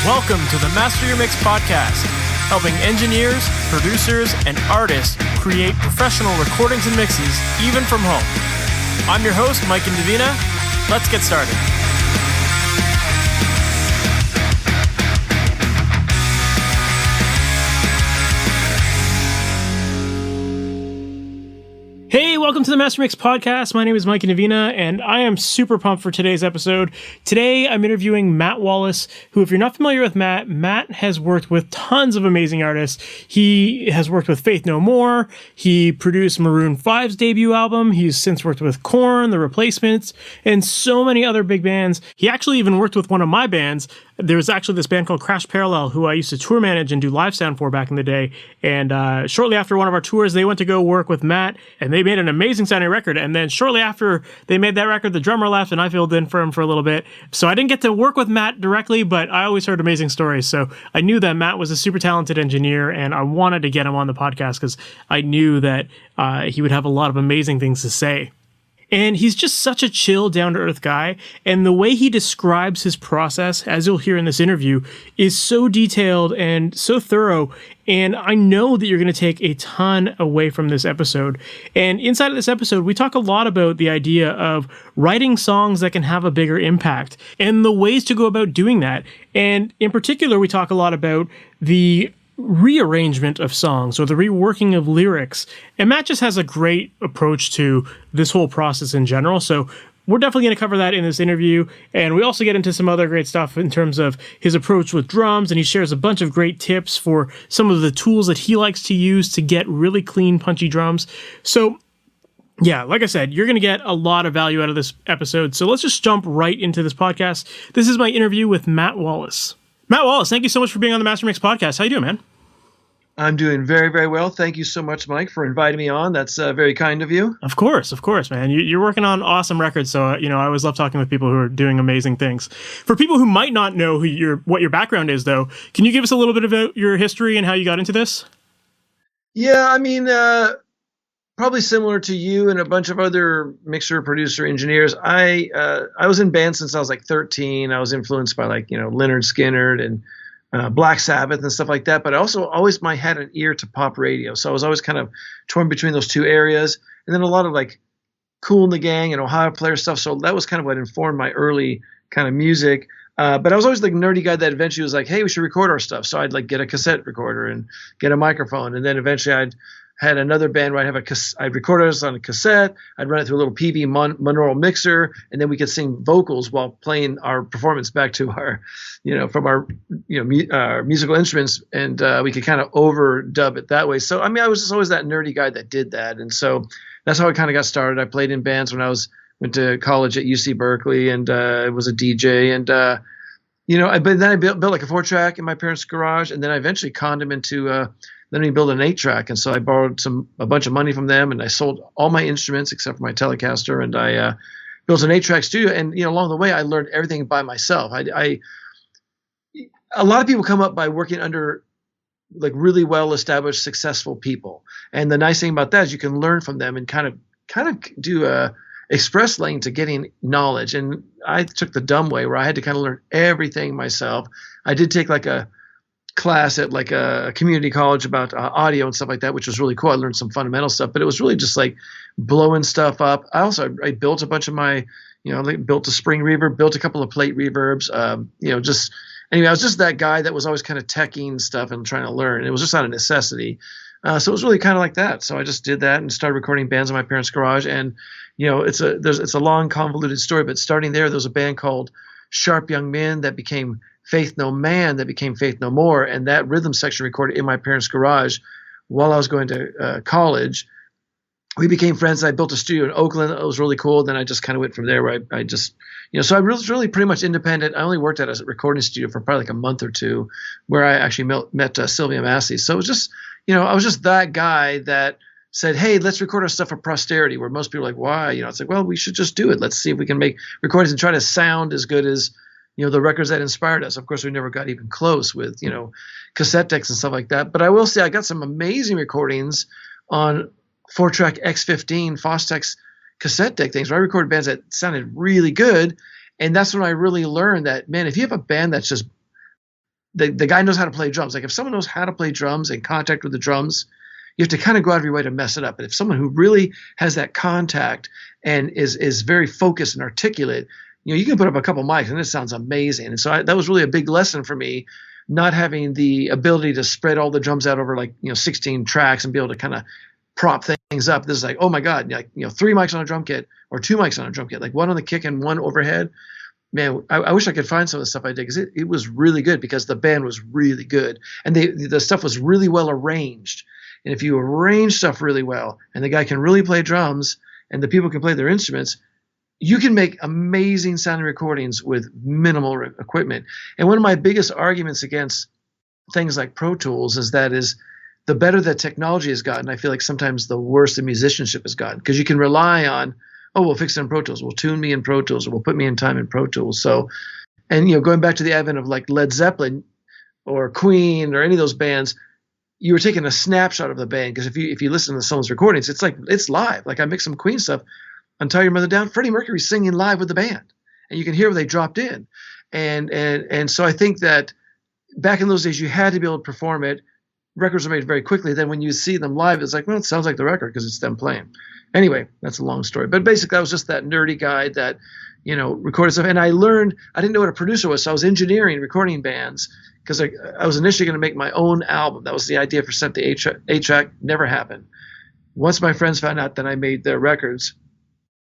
Welcome to the Master Your Mix podcast, helping engineers, producers, and artists create professional recordings and mixes, even from home. I'm your host, Mike and Davina. Let's get started. Hey, welcome to the Master Mix podcast. My name is Mike and Davina, and I am super pumped for today's episode. Today, I'm interviewing Matt Wallace, who, if you're not familiar with Matt has worked with tons of amazing artists. He has worked with Faith No More. He produced Maroon 5's debut album. He's since worked with Korn, The Replacements, and so many other big bands. He actually even worked with one of my bands. There was actually this band called Crash Parallel, who I used to tour manage and do live sound for back in the day. And shortly after one of our tours, they went to go work with Matt, and they made an amazing sounding record. And then shortly after they made that record, the drummer left, and I filled in for him for a little bit. So I didn't get to work with Matt directly, but I always heard amazing stories. So I knew that Matt was a super talented engineer, and I wanted to get him on the podcast because I knew that he would have a lot of amazing things to say. And he's just such a chill, down-to-earth guy. And the way he describes his process, as you'll hear in this interview, is so detailed and so thorough. And I know that you're going to take a ton away from this episode. And inside of this episode, we talk a lot about the idea of writing songs that can have a bigger impact and the ways to go about doing that. And in particular, we talk a lot about the rearrangement of songs or the reworking of lyrics. And Matt just has a great approach to this whole process in general. So we're definitely going to cover that in this interview. And we also get into some other great stuff in terms of his approach with drums. And he shares a bunch of great tips for some of the tools that he likes to use to get really clean, punchy drums. So yeah, like I said, you're going to get a lot of value out of this episode. So let's just jump right into this podcast. This is my interview with Matt Wallace. Matt Wallace, thank you so much for being on the Master Mix podcast. How you doing, man? I'm doing very, very well. Thank you so much, Mike, for inviting me on. That's very kind of you. Of course, man. You're working on awesome records, so I always love talking with people who are doing amazing things. For people who might not know what your background is, though, can you give us a little bit about your history and how you got into this? Yeah, I mean, probably similar to you and a bunch of other mixer, producer, engineers. I was in bands since I was like 13. I was influenced by Lynyrd Skynyrd and Black Sabbath and stuff like that. But I also always had an ear to pop radio. So I was always kind of torn between those two areas. And then a lot of like Kool and the Gang and Ohio Player stuff. So that was kind of what informed my early kind of music. But I was always the nerdy guy that eventually was like, hey, we should record our stuff. So I'd like get a cassette recorder and get a microphone. And then eventually I'd had another band where I'd record us on a cassette. I'd run it through a little PV monaural mixer, and then we could sing vocals while playing our performance back to our, from our, musical instruments, and we could kind of overdub it that way. So, I mean, I was just always that nerdy guy that did that. And so that's how I kind of got started. I played in bands when I went to college at UC Berkeley and was a DJ. And, but then I built like a 4-track in my parents' garage, and then I eventually conned him into letting me build an 8-track. And so I borrowed a bunch of money from them, and I sold all my instruments except for my Telecaster, and I built an 8-track studio. And along the way, I learned everything by myself. A lot of people come up by working under like really well-established, successful people. And the nice thing about that is you can learn from them and kind of do a express lane to getting knowledge. And I took the dumb way where I had to kind of learn everything myself. I did take like a class at like a community college about audio and stuff like that, which was really cool. I learned some fundamental stuff, but it was really just like blowing stuff up. I built a bunch of my, built a spring reverb, built a couple of plate reverbs, anyway, I was just that guy that was always kind of teching stuff and trying to learn. It was just out of necessity. So it was really kind of like that. So I just did that and started recording bands in my parents' garage. And, it's a long convoluted story, but starting there was a band called Sharp Young Men that became Faith No Man, that became Faith No More. And that rhythm section recorded in my parents' garage while I was going to college. We became friends. I built a studio in Oakland. It was really cool. Then I just kind of went from there where I just, so I was really pretty much independent. I only worked at a recording studio for probably like a month or two where I actually met Sylvia Massey. So it was just, I was just that guy that said, hey, let's record our stuff for posterity, where most people are like, why? It's like, well, we should just do it. Let's see if we can make recordings and try to sound as good as, the records that inspired us. Of course, we never got even close with, cassette decks and stuff like that. But I will say I got some amazing recordings on 4-track X15 Fostex cassette deck things where I recorded bands that sounded really good. And that's when I really learned that, man, if you have a band that's just the guy knows how to play drums. Like if someone knows how to play drums and contact with the drums, you have to kind of go out of your way to mess it up. But if someone who really has that contact and is very focused and articulate, you can put up a couple mics and it sounds amazing. And so that was really a big lesson for me, not having the ability to spread all the drums out over 16 tracks and be able to kind of prop things up. This is like, oh my God, 3 mics on a drum kit or 2 mics on a drum kit, like one on the kick and one overhead. Man, I wish I could find some of the stuff I did, because it was really good, because the band was really good and the stuff was really well arranged. And if you arrange stuff really well and the guy can really play drums and the people can play their instruments, you can make amazing sounding recordings with minimal equipment. And one of my biggest arguments against things like Pro Tools is the better the technology has gotten, I feel like sometimes the worse the musicianship has gotten, because you can rely on, oh, we'll fix it in Pro Tools, we'll tune me in Pro Tools, or we'll put me in time in Pro Tools. So, and going back to the advent of like Led Zeppelin or Queen or any of those bands, you were taking a snapshot of the band, because if you listen to someone's recordings, it's like it's live. Like I mixed some Queen stuff on Tie Your Mother Down, Freddie Mercury's singing live with the band, and you can hear where they dropped in. And so I think that back in those days, you had to be able to perform it. Records were made very quickly. Then when you see them live, it's like, well, it sounds like the record because it's them playing. Anyway, that's a long story. But basically, I was just that nerdy guy that, recorded stuff. And I didn't know what a producer was, so I was engineering recording bands, because I was initially going to make my own album. That was the idea for Sent the 8-Track. Never happened. Once my friends found out that I made their records.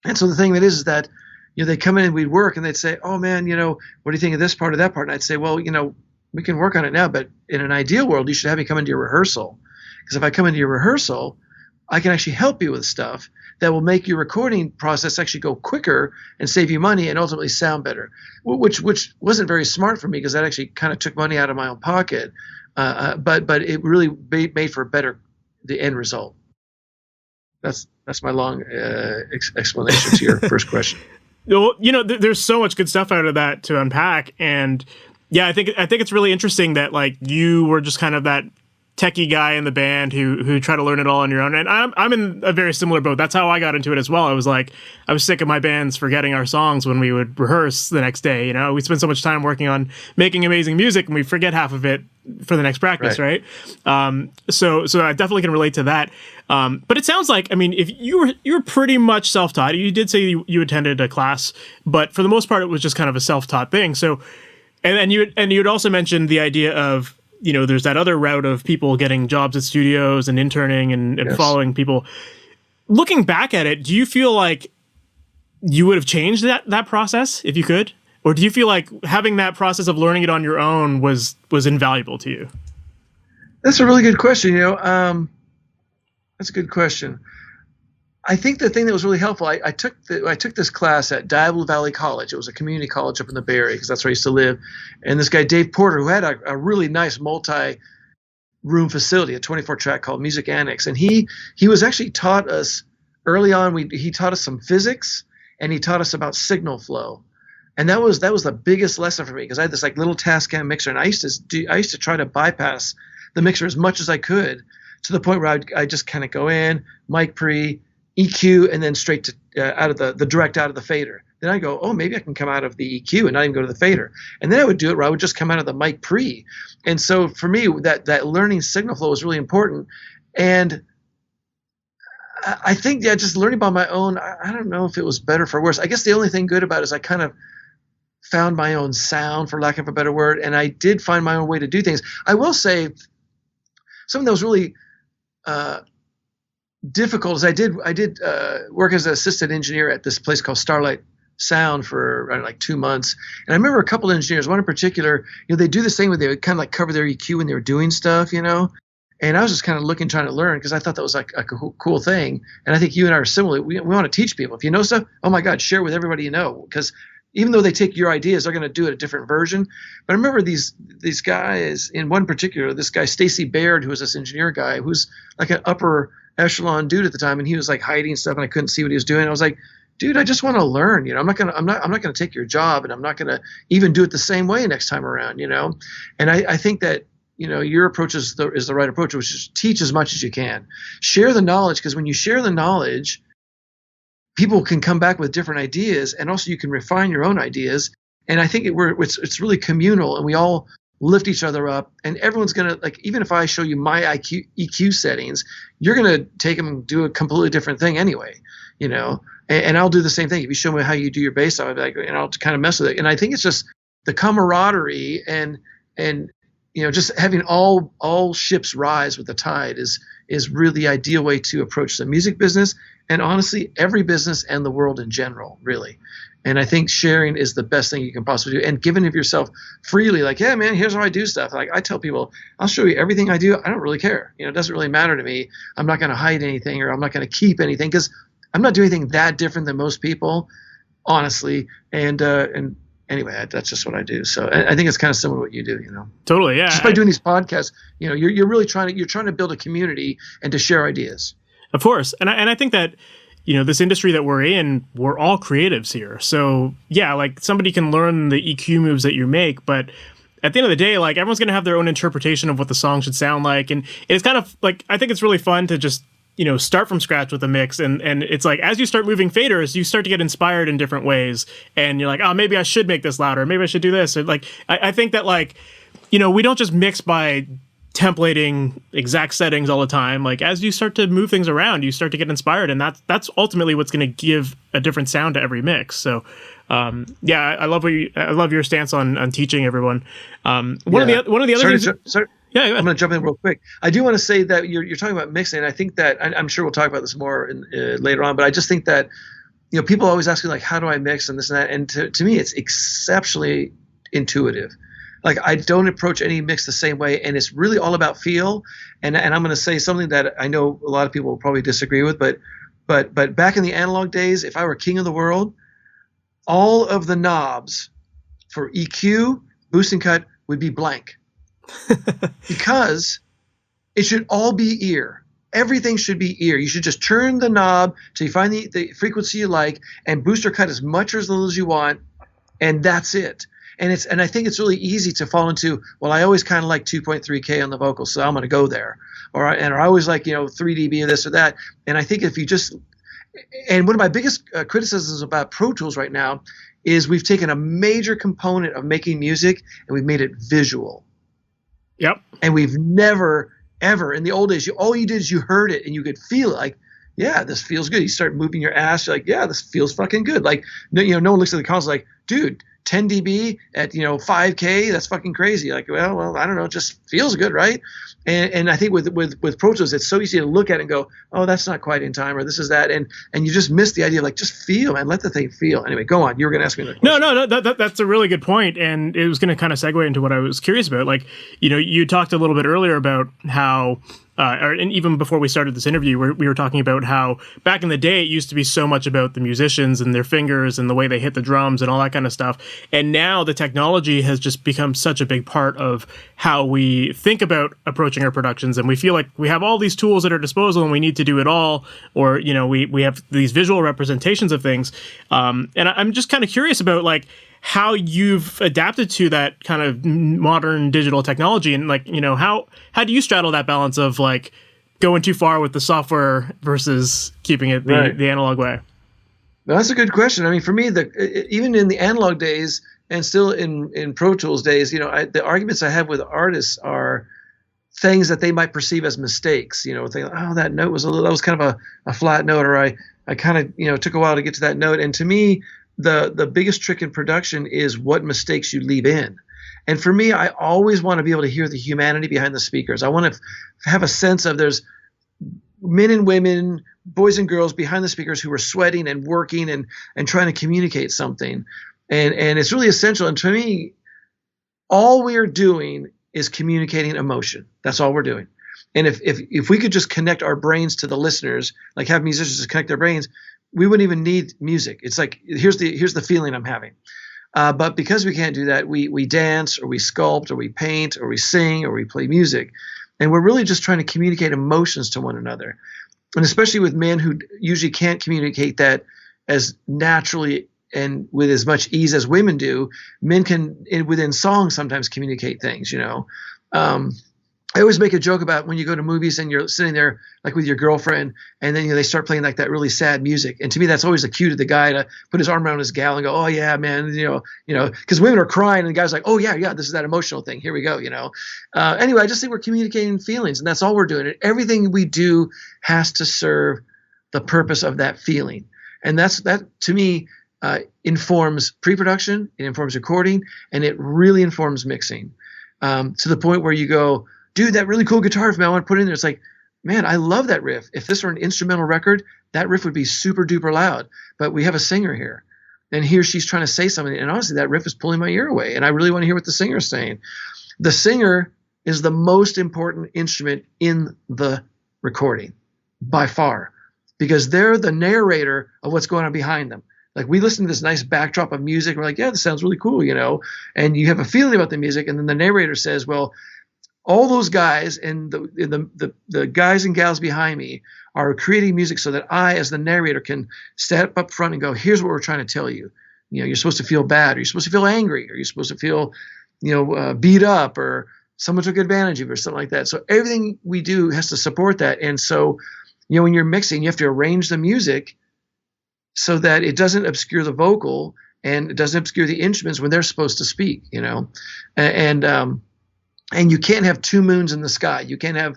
And so the thing is that, they come in and we'd work and they'd say, oh man, what do you think of this part or that part? And I'd say, well, we can work on it now, but in an ideal world, you should have me come into your rehearsal. Because if I come into your rehearsal, I can actually help you with stuff that will make your recording process actually go quicker and save you money and ultimately sound better, which wasn't very smart for me, because that actually kind of took money out of my own pocket. But it really made for the end result. That's my long explanation to your first question. Well, there's so much good stuff out of that to unpack, and yeah, I think it's really interesting that like you were just kind of that techie guy in the band who tried to learn it all on your own. And I'm in a very similar boat. That's how I got into it as well. I was sick of my bands forgetting our songs when we would rehearse the next day. We spend so much time working on making amazing music and we forget half of it for the next practice, right? So I definitely can relate to that. But it sounds like, if you're pretty much self-taught. You did say you attended a class, but for the most part, it was just kind of a self-taught thing. So, and you had also mentioned the idea of, there's that other route of people getting jobs at studios and interning and yes, following people. Looking back at it, do you feel like you would have changed that process if you could? Or do you feel like having that process of learning it on your own was invaluable to you? That's a really good question. That's a good question. I think the thing that was really helpful, I took this class at Diablo Valley College. It was a community college up in the Bay Area, because that's where I used to live. And this guy, Dave Porter, who had a really nice multi-room facility, a 24-track called Music Annex. And he was actually taught us early on, he taught us some physics, and he taught us about signal flow. And that was the biggest lesson for me, because I had this like little Tascam mixer, and I used to try to bypass the mixer as much as I could, to the point where I just kind of go in, mic pre, EQ, and then straight to out of the direct out of the fader. Then I go, oh, maybe I can come out of the EQ and not even go to the fader. And then I would do it where I would just come out of the mic pre. And so for me, that learning signal flow was really important. And I think just learning by my own, I don't know if it was better for worse. I guess the only thing good about it is I kind of found my own sound, for lack of a better word, and I did find my own way to do things. I will say something that was really difficult is I did work as an assistant engineer at this place called Starlight Sound for like 2 months. And I remember a couple of engineers, one in particular, they do this thing where they would kind of like cover their EQ when they were doing stuff, And I was just kind of trying to learn, because I thought that was like a cool thing. And I think you and I are similar. We want to teach people. If you know stuff, oh my God, share with everybody you know. Because even though they take your ideas, they're going to do it a different version. But I remember these guys, in one particular, this guy, Stacy Baird, who was this engineer guy, who's like an upper echelon dude at the time, and he was like hiding stuff and I couldn't see what he was doing. I was like, dude, I just want to learn, I'm not gonna take your job, and I'm not gonna even do it the same way next time around, And I think that your approach is the right approach, which is teach as much as you can, share the knowledge, because when you share the knowledge, people can come back with different ideas, and also you can refine your own ideas. And I think it's really communal, and we all lift each other up, and everyone's going to, like, even if I show you my EQ settings, you're going to take them and do a completely different thing anyway, you know, and I'll do the same thing. If you show me how you do your bass, I'll be like, and I'll kind of mess with it. And I think it's just the camaraderie and, you know, just having all ships rise with the tide is really the ideal way to approach the music business, and honestly, every business and the world in general, really. And I think sharing is the best thing you can possibly do, and giving of yourself freely. Like, yeah, man, here's how I do stuff. Like, I tell people, I'll show you everything I do. I don't really care. You know, it doesn't really matter to me. I'm not going to hide anything, or I'm not going to keep anything, because I'm not doing anything that different than most people, honestly. And anyway, that's just what I do. So I think it's kind of similar to what you do, you know. Totally, yeah. Just by doing these podcasts, you know, you're really trying to build a community and to share ideas. Of course, and I think that, you know, this industry that we're in, we're all creatives here. So yeah, like, somebody can learn the EQ moves that you make, but at the end of the day, like, everyone's going to have their own interpretation of what the song should sound like. And it's kind of like, I think it's really fun to just, you know, start from scratch with a mix. And it's like, as you start moving faders, you start to get inspired in different ways. And you're like, oh, maybe I should make this louder. Maybe I should do this. Or like, I think that, like, you know, we don't just mix by templating exact settings all the time. Like, as you start to move things around, you start to get inspired, and that's ultimately what's going to give a different sound to every mix. So yeah, I love your stance on teaching everyone. One of the other things. Yeah, I'm going to jump in real quick. I do want to say that you're talking about mixing. I think that I'm sure we'll talk about this more later on, but I just think that, you know, people always ask me, like, how do I mix and this and that, and to me it's exceptionally intuitive. Like, I don't approach any mix the same way, and it's really all about feel. And I'm going to say something that I know a lot of people will probably disagree with, but back in the analog days, if I were king of the world, all of the knobs for EQ, boost and cut would be blank. Because it should all be ear. Everything should be ear. You should just turn the knob till you find the frequency you like, and boost or cut as much or as little as you want, and that's it. And I think it's really easy to fall into, well, I always kind of like 2.3K on the vocals, so I'm going to go there. Or I always like, you know, 3 dB or this or that. And I think if you just, and one of my biggest criticisms about Pro Tools right now is we've taken a major component of making music and we've made it visual. Yep. And we've never, ever, in the old days, all you did is you heard it and you could feel it, like, yeah, this feels good. You start moving your ass, you're like, yeah, this feels fucking good. Like, you know, no one looks at the console like, dude, 10 dB at, you know, 5K, that's fucking crazy. Like, well, I don't know, it just feels good, right? And I think with Pro Tools, it's so easy to look at it and go, oh, that's not quite in time, or this is that, and you just miss the idea of, like, just feel, man, let the thing feel. Anyway, go on. You were going to ask me that question. No, that's a really good point, and it was going to kind of segue into what I was curious about. Like, you know, you talked a little bit earlier about how, and even before we started this interview, we were talking about how back in the day, it used to be so much about the musicians and their fingers and the way they hit the drums and all that kind of stuff. And now the technology has just become such a big part of how we think about approaching our productions. And we feel like we have all these tools at our disposal and we need to do it all. Or, you know, we have these visual representations of things. And I'm just kind of curious about, like, how you've adapted to that kind of modern digital technology, and, like, you know, how do you straddle that balance of, like, going too far with the software versus keeping it the analog way? Well, that's a good question. I mean, for me, even in the analog days and still in Pro Tools days, you know, the arguments I have with artists are things that they might perceive as mistakes. You know, think, oh, that note was that was kind of a flat note, or I kind of, you know, took a while to get to that note. And to me, the biggest trick in production is what mistakes you leave in. And for me, I always want to be able to hear the humanity behind the speakers. I want to have a sense of there's men and women, boys and girls behind the speakers who are sweating and working and trying to communicate something. And it's really essential. And to me, all we're doing is communicating emotion. That's all we're doing. And if we could just connect our brains to the listeners, like have musicians just connect their brains, we wouldn't even need music. It's like, here's the feeling I'm having. But because we can't do that, we dance, or we sculpt, or we paint, or we sing, or we play music. And we're really just trying to communicate emotions to one another. And especially with men who usually can't communicate that as naturally and with as much ease as women do, men can, within songs, sometimes communicate things, you know. I always make a joke about when you go to movies and you're sitting there like with your girlfriend, and then they start playing like that really sad music. And to me, that's always a cue to the guy to put his arm around his gal and go, "Oh yeah, man," because women are crying and the guy's like, "Oh yeah, this is that emotional thing. Here we go," Anyway, I just think we're communicating feelings, and that's all we're doing. And everything we do has to serve the purpose of that feeling, and that to me informs pre-production, it informs recording, and it really informs mixing to the point where you go, dude, that really cool guitar riff, man, I want to put it in there. It's like, man, I love that riff. If this were an instrumental record, that riff would be super duper loud. But we have a singer here, and he or she's trying to say something. And honestly, that riff is pulling my ear away, and I really want to hear what the singer's saying. The singer is the most important instrument in the recording by far, because they're the narrator of what's going on behind them. Like, we listen to this nice backdrop of music. We're like, yeah, this sounds really cool, and you have a feeling about the music. And then the narrator says, well, all those guys and the guys and gals behind me are creating music so that I, as the narrator, can step up front and go, here's what we're trying to tell you. You're supposed to feel bad, or you're supposed to feel angry, or you're supposed to feel, beat up, or someone took advantage of you, or something like that. So everything we do has to support that. And so, when you're mixing, you have to arrange the music so that it doesn't obscure the vocal and it doesn't obscure the instruments when they're supposed to speak, And you can't have two moons in the sky. You can't have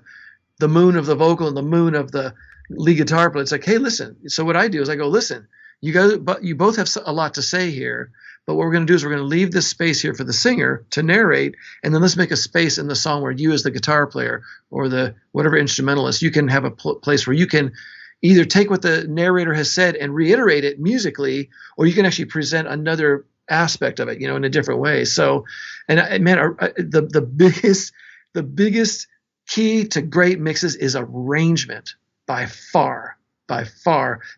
the moon of the vocal and the moon of the lead guitar player. It's like, hey, listen. So what I do is I go, listen, you guys, but you both have a lot to say here. But what we're going to do is we're going to leave this space here for the singer to narrate, and then let's make a space in the song where you, as the guitar player or the whatever instrumentalist, you can have a place where you can either take what the narrator has said and reiterate it musically, or you can actually present another aspect of it, in a different way. So, and man, the biggest key to great mixes is arrangement by far.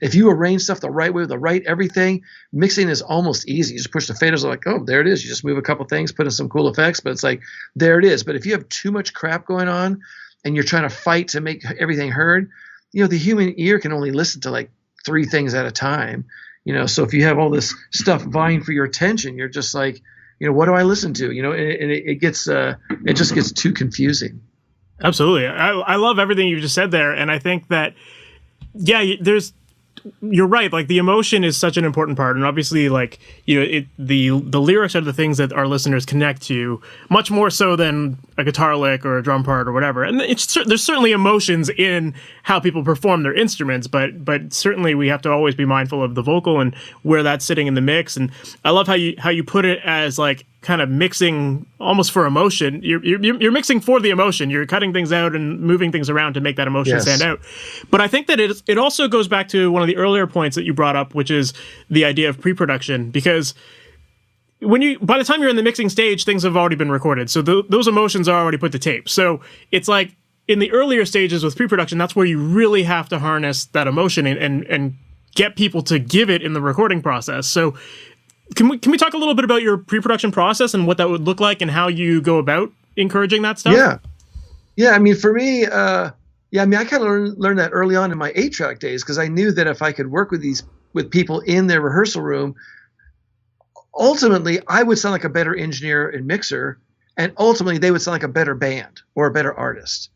If you arrange stuff the right way with the right everything, mixing is almost easy. You just push the faders, like, oh, there it is. You just move a couple things, put in some cool effects, but it's like, there it is. But if you have too much crap going on and you're trying to fight to make everything heard, the human ear can only listen to like 3 things at a time. So if you have all this stuff vying for your attention, you're just like, what do I listen to? And it just gets too confusing. Absolutely. I love everything you just said there. And I think that, yeah, you're right. Like, the emotion is such an important part. And obviously, like, the lyrics are the things that our listeners connect to much more so than a guitar lick or a drum part or whatever. And there's certainly emotions in how people perform their instruments, but certainly we have to always be mindful of the vocal and where that's sitting in the mix. And I love how you put it as like kind of mixing almost for emotion. You're mixing for the emotion. You're cutting things out and moving things around to make that emotion stand out. But I think that it also goes back to one of the earlier points that you brought up, which is the idea of pre-production, because by the time you're in the mixing stage, things have already been recorded. So those emotions are already put to tape. So it's like in the earlier stages with pre-production, that's where you really have to harness that emotion and get people to give it in the recording process. So can we talk a little bit about your pre-production process and what that would look like and how you go about encouraging that stuff? Yeah. I mean, for me, I kind of learned that early on in my 8-track days, because I knew that if I could work with people in their rehearsal room, ultimately I would sound like a better engineer and mixer, and ultimately they would sound like a better band or a better artist.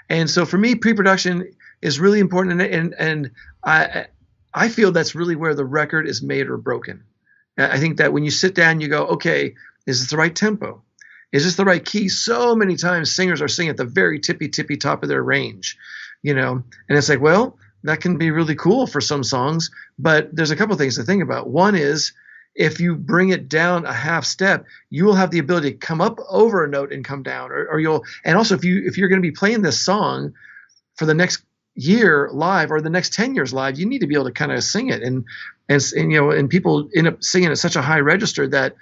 And so for me, pre-production is really important, and I feel that's really where the record is made or broken. I think that when you sit down, you go, okay, is this the right tempo? Is this the right key? So many times singers are singing at the very tippy top of their range, and it's like, well, that can be really cool for some songs, but there's a couple things to think about. One is, if you bring it down a half step, you will have the ability to come up over a note and come down, and also if you're going to be playing this song for the next year live or the next 10 years live, you need to be able to kind of sing it, and people end up singing at such a high register that,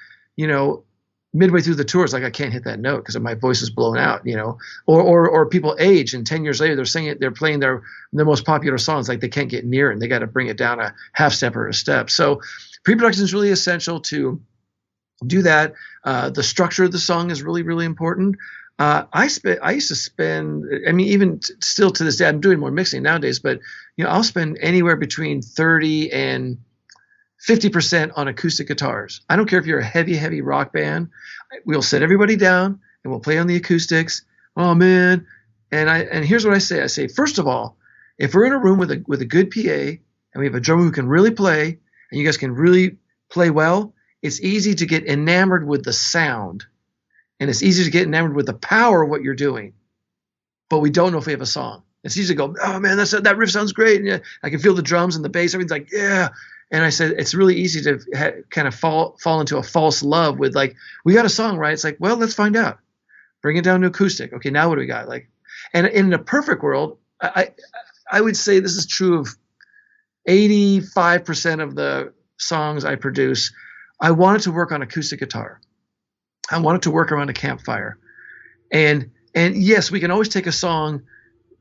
midway through the tour, it's like, I can't hit that note because my voice is blown out, or people age and 10 years later they're playing their most popular songs, like they can't get near it and they got to bring it down a half step or a step. So pre-production is really essential to do that. The structure of the song is really, really important. I used to spend, even still to this day, I'm doing more mixing nowadays, but I'll spend anywhere between 30 and 50% on acoustic guitars. I don't care if you're a heavy rock band. We'll sit everybody down and we'll play on the acoustics. oh man. And here's what I say. I say, first of all, if we're in a room with a good PA and we have a drummer who can really play and you guys can really play well, it's easy to get enamored with the sound and it's easy to get enamored with the power of what you're doing. But we don't know if we have a song. It's easy to go, oh man, that riff sounds great. And yeah, I can feel the drums and the bass. Everything's like, yeah. And I said, it's really easy to kind of fall into a false love with like, we got a song, right? It's like, well, let's find out. Bring it down to acoustic. Okay, now what do we got? Like, and in a perfect world, I would say this is true of 85% of the songs I produce. I wanted to work on acoustic guitar. I wanted to work around a campfire. And yes, we can always take a song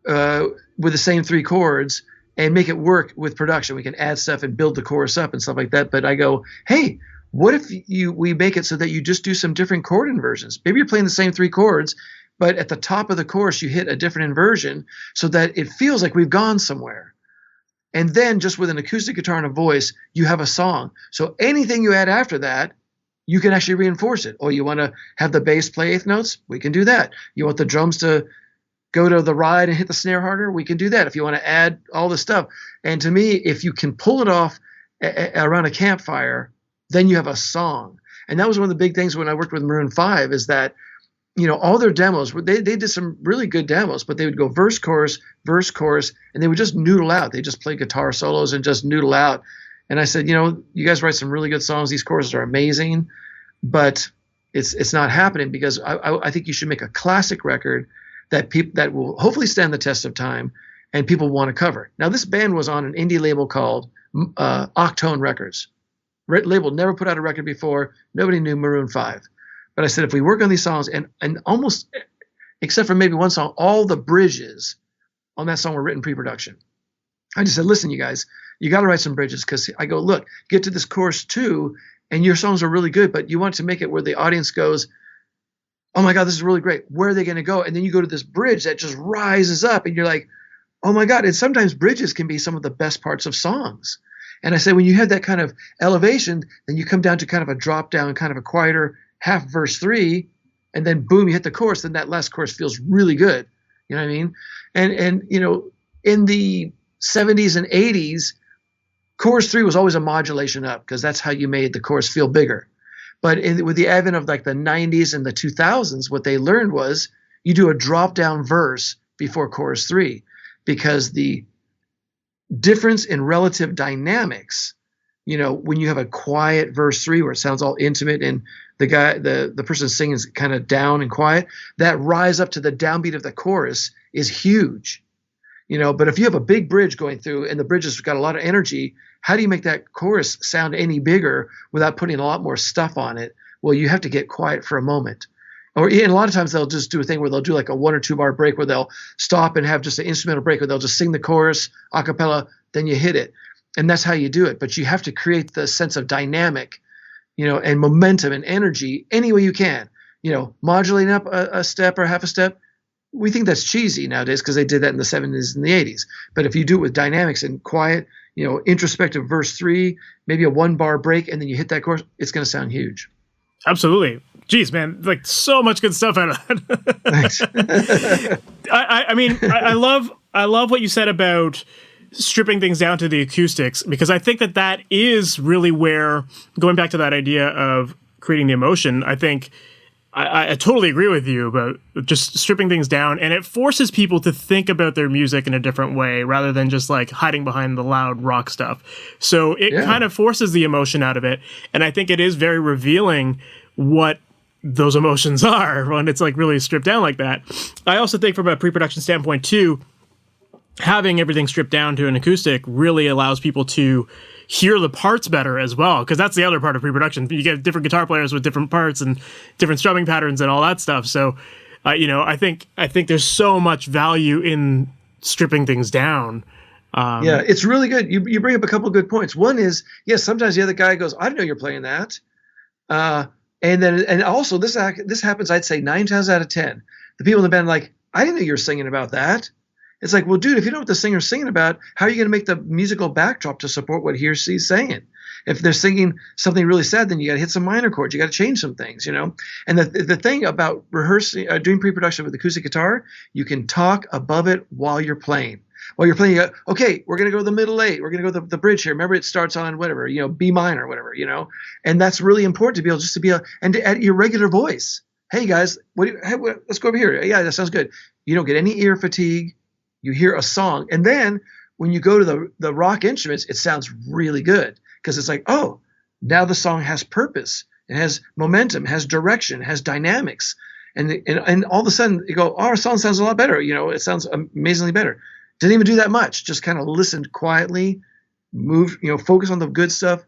with the same 3 chords and make it work with production. We can add stuff and build the chorus up and stuff like that. But I go, hey, what if we make it so that you just do some different chord inversions? Maybe you're playing the same 3 chords, but at the top of the chorus, you hit a different inversion so that it feels like we've gone somewhere. And then just with an acoustic guitar and a voice, you have a song. So anything you add after that, you can actually reinforce it. Oh, you want to have the bass play 8th notes? We can do that. You want the drums to go to the ride and hit the snare harder? We can do that if you want to add all this stuff. And to me, if you can pull it off around a campfire, then you have a song. And that was one of the big things when I worked with Maroon 5 is that, you know, all their demos, they did some really good demos, but they would go verse, chorus, and they would just noodle out. They just play guitar solos and just noodle out. And I said, you know, you guys write some really good songs. These choruses are amazing, but it's not happening because I think you should make a classic record that will hopefully stand the test of time and people want to cover. Now, this band was on an indie label called Octone Records. Label never put out a record before. Nobody knew Maroon 5. But I said, if we work on these songs and almost, except for maybe one song, all the bridges on that song were written pre-production. I just said, listen, you guys, you got to write some bridges because I go, look, get to this chorus 2 and your songs are really good, but you want to make it where the audience goes, oh my God, this is really great. Where are they going to go? And then you go to this bridge that just rises up and you're like, oh my God. And sometimes bridges can be some of the best parts of songs. And I say, when you have that kind of elevation, then you come down to kind of a drop down, kind of a quieter half verse 3, and then boom, you hit the chorus. Then that last chorus feels really good. You know what I mean? And you know, in the 70s and 80s, chorus 3 was always a modulation up because that's how you made the chorus feel bigger. But with the advent of like the 90s and the 2000s, what they learned was you do a drop down verse before chorus 3 because the difference in relative dynamics, you know, when you have a quiet verse 3 where it sounds all intimate and the person singing is kind of down and quiet, that rise up to the downbeat of the chorus is huge. You know, but if you have a big bridge going through and the bridge has got a lot of energy, how do you make that chorus sound any bigger without putting a lot more stuff on it? Well, you have to get quiet for a moment. And a lot of times they'll just do a thing where they'll do like a 1 or 2 bar break where they'll stop and have just an instrumental break where they'll just sing the chorus a cappella, then you hit it. And that's how you do it. But you have to create the sense of dynamic, you know, and momentum and energy any way you can. You know, modulating up a step or half a step, we think that's cheesy nowadays because they did that in the 70s and the 80s. But if you do it with dynamics and quiet, you know, introspective verse 3, maybe a 1 bar break, and then you hit that chorus, it's going to sound huge. Absolutely. Jeez, man, like so much good stuff out of that. Thanks. I mean, I love what you said about stripping things down to the acoustics, because I think that is really where, going back to that idea of creating the emotion, I think I totally agree with you about just stripping things down, and it forces people to think about their music in a different way rather than just like hiding behind the loud rock stuff. So it kind of forces the emotion out of it, and I think it is very revealing what those emotions are when it's like really stripped down like that. I also think from a pre-production standpoint too, having everything stripped down to an acoustic really allows people to hear the parts better as well, because that's the other part of pre-production. You get different guitar players with different parts and different strumming patterns and all that stuff. So, you know, I think there's so much value in stripping things down. Yeah, it's really good. You bring up a couple of good points. One is, yes, sometimes the other guy goes, "I didn't know you're playing that," and also this happens. I'd say 9 times out of 10, the people in the band are like, "I didn't know you were singing about that." It's like, well, dude, if you know what the singer's singing about, how are you going to make the musical backdrop to support what he or she's saying? If they're singing something really sad, then you got to hit some minor chords. You got to change some things, you know. And the thing about rehearsing, doing pre-production with acoustic guitar, you can talk above it while you're playing. While you're playing, you go, okay, we're going to go to the middle eight. We're going to go to the bridge here. Remember, it starts on whatever, you know, B minor, whatever, you know. And that's really important to be able and to add your regular voice. Hey guys, let's go over here. Yeah, that sounds good. You don't get any ear fatigue. You hear a song, and then when you go to the rock instruments, it sounds really good because it's like, oh, now the song has purpose. It has momentum, has direction, has dynamics, and all of a sudden you go, oh, our song sounds a lot better. You know, it sounds amazingly better. Didn't even do that much. Just kind of listened quietly, move, you know, focus on the good stuff,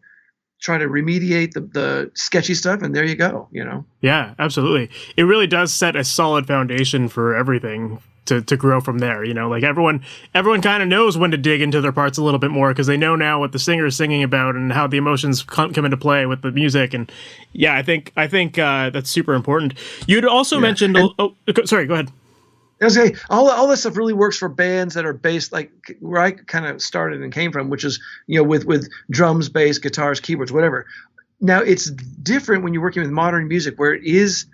try to remediate the sketchy stuff, and there you go, you know? Yeah, absolutely. It really does set a solid foundation for everything to grow from there, you know? Like everyone kind of knows when to dig into their parts a little bit more because they know now what the singer is singing about and how the emotions come into play with the music. And yeah, I think that's super important. You'd also mentioned... sorry, go ahead. I was saying, all that stuff really works for bands that are based like where I kind of started and came from, which is, you know, with drums, bass, guitars, keyboards, whatever. Now it's different when you're working with modern music, where it is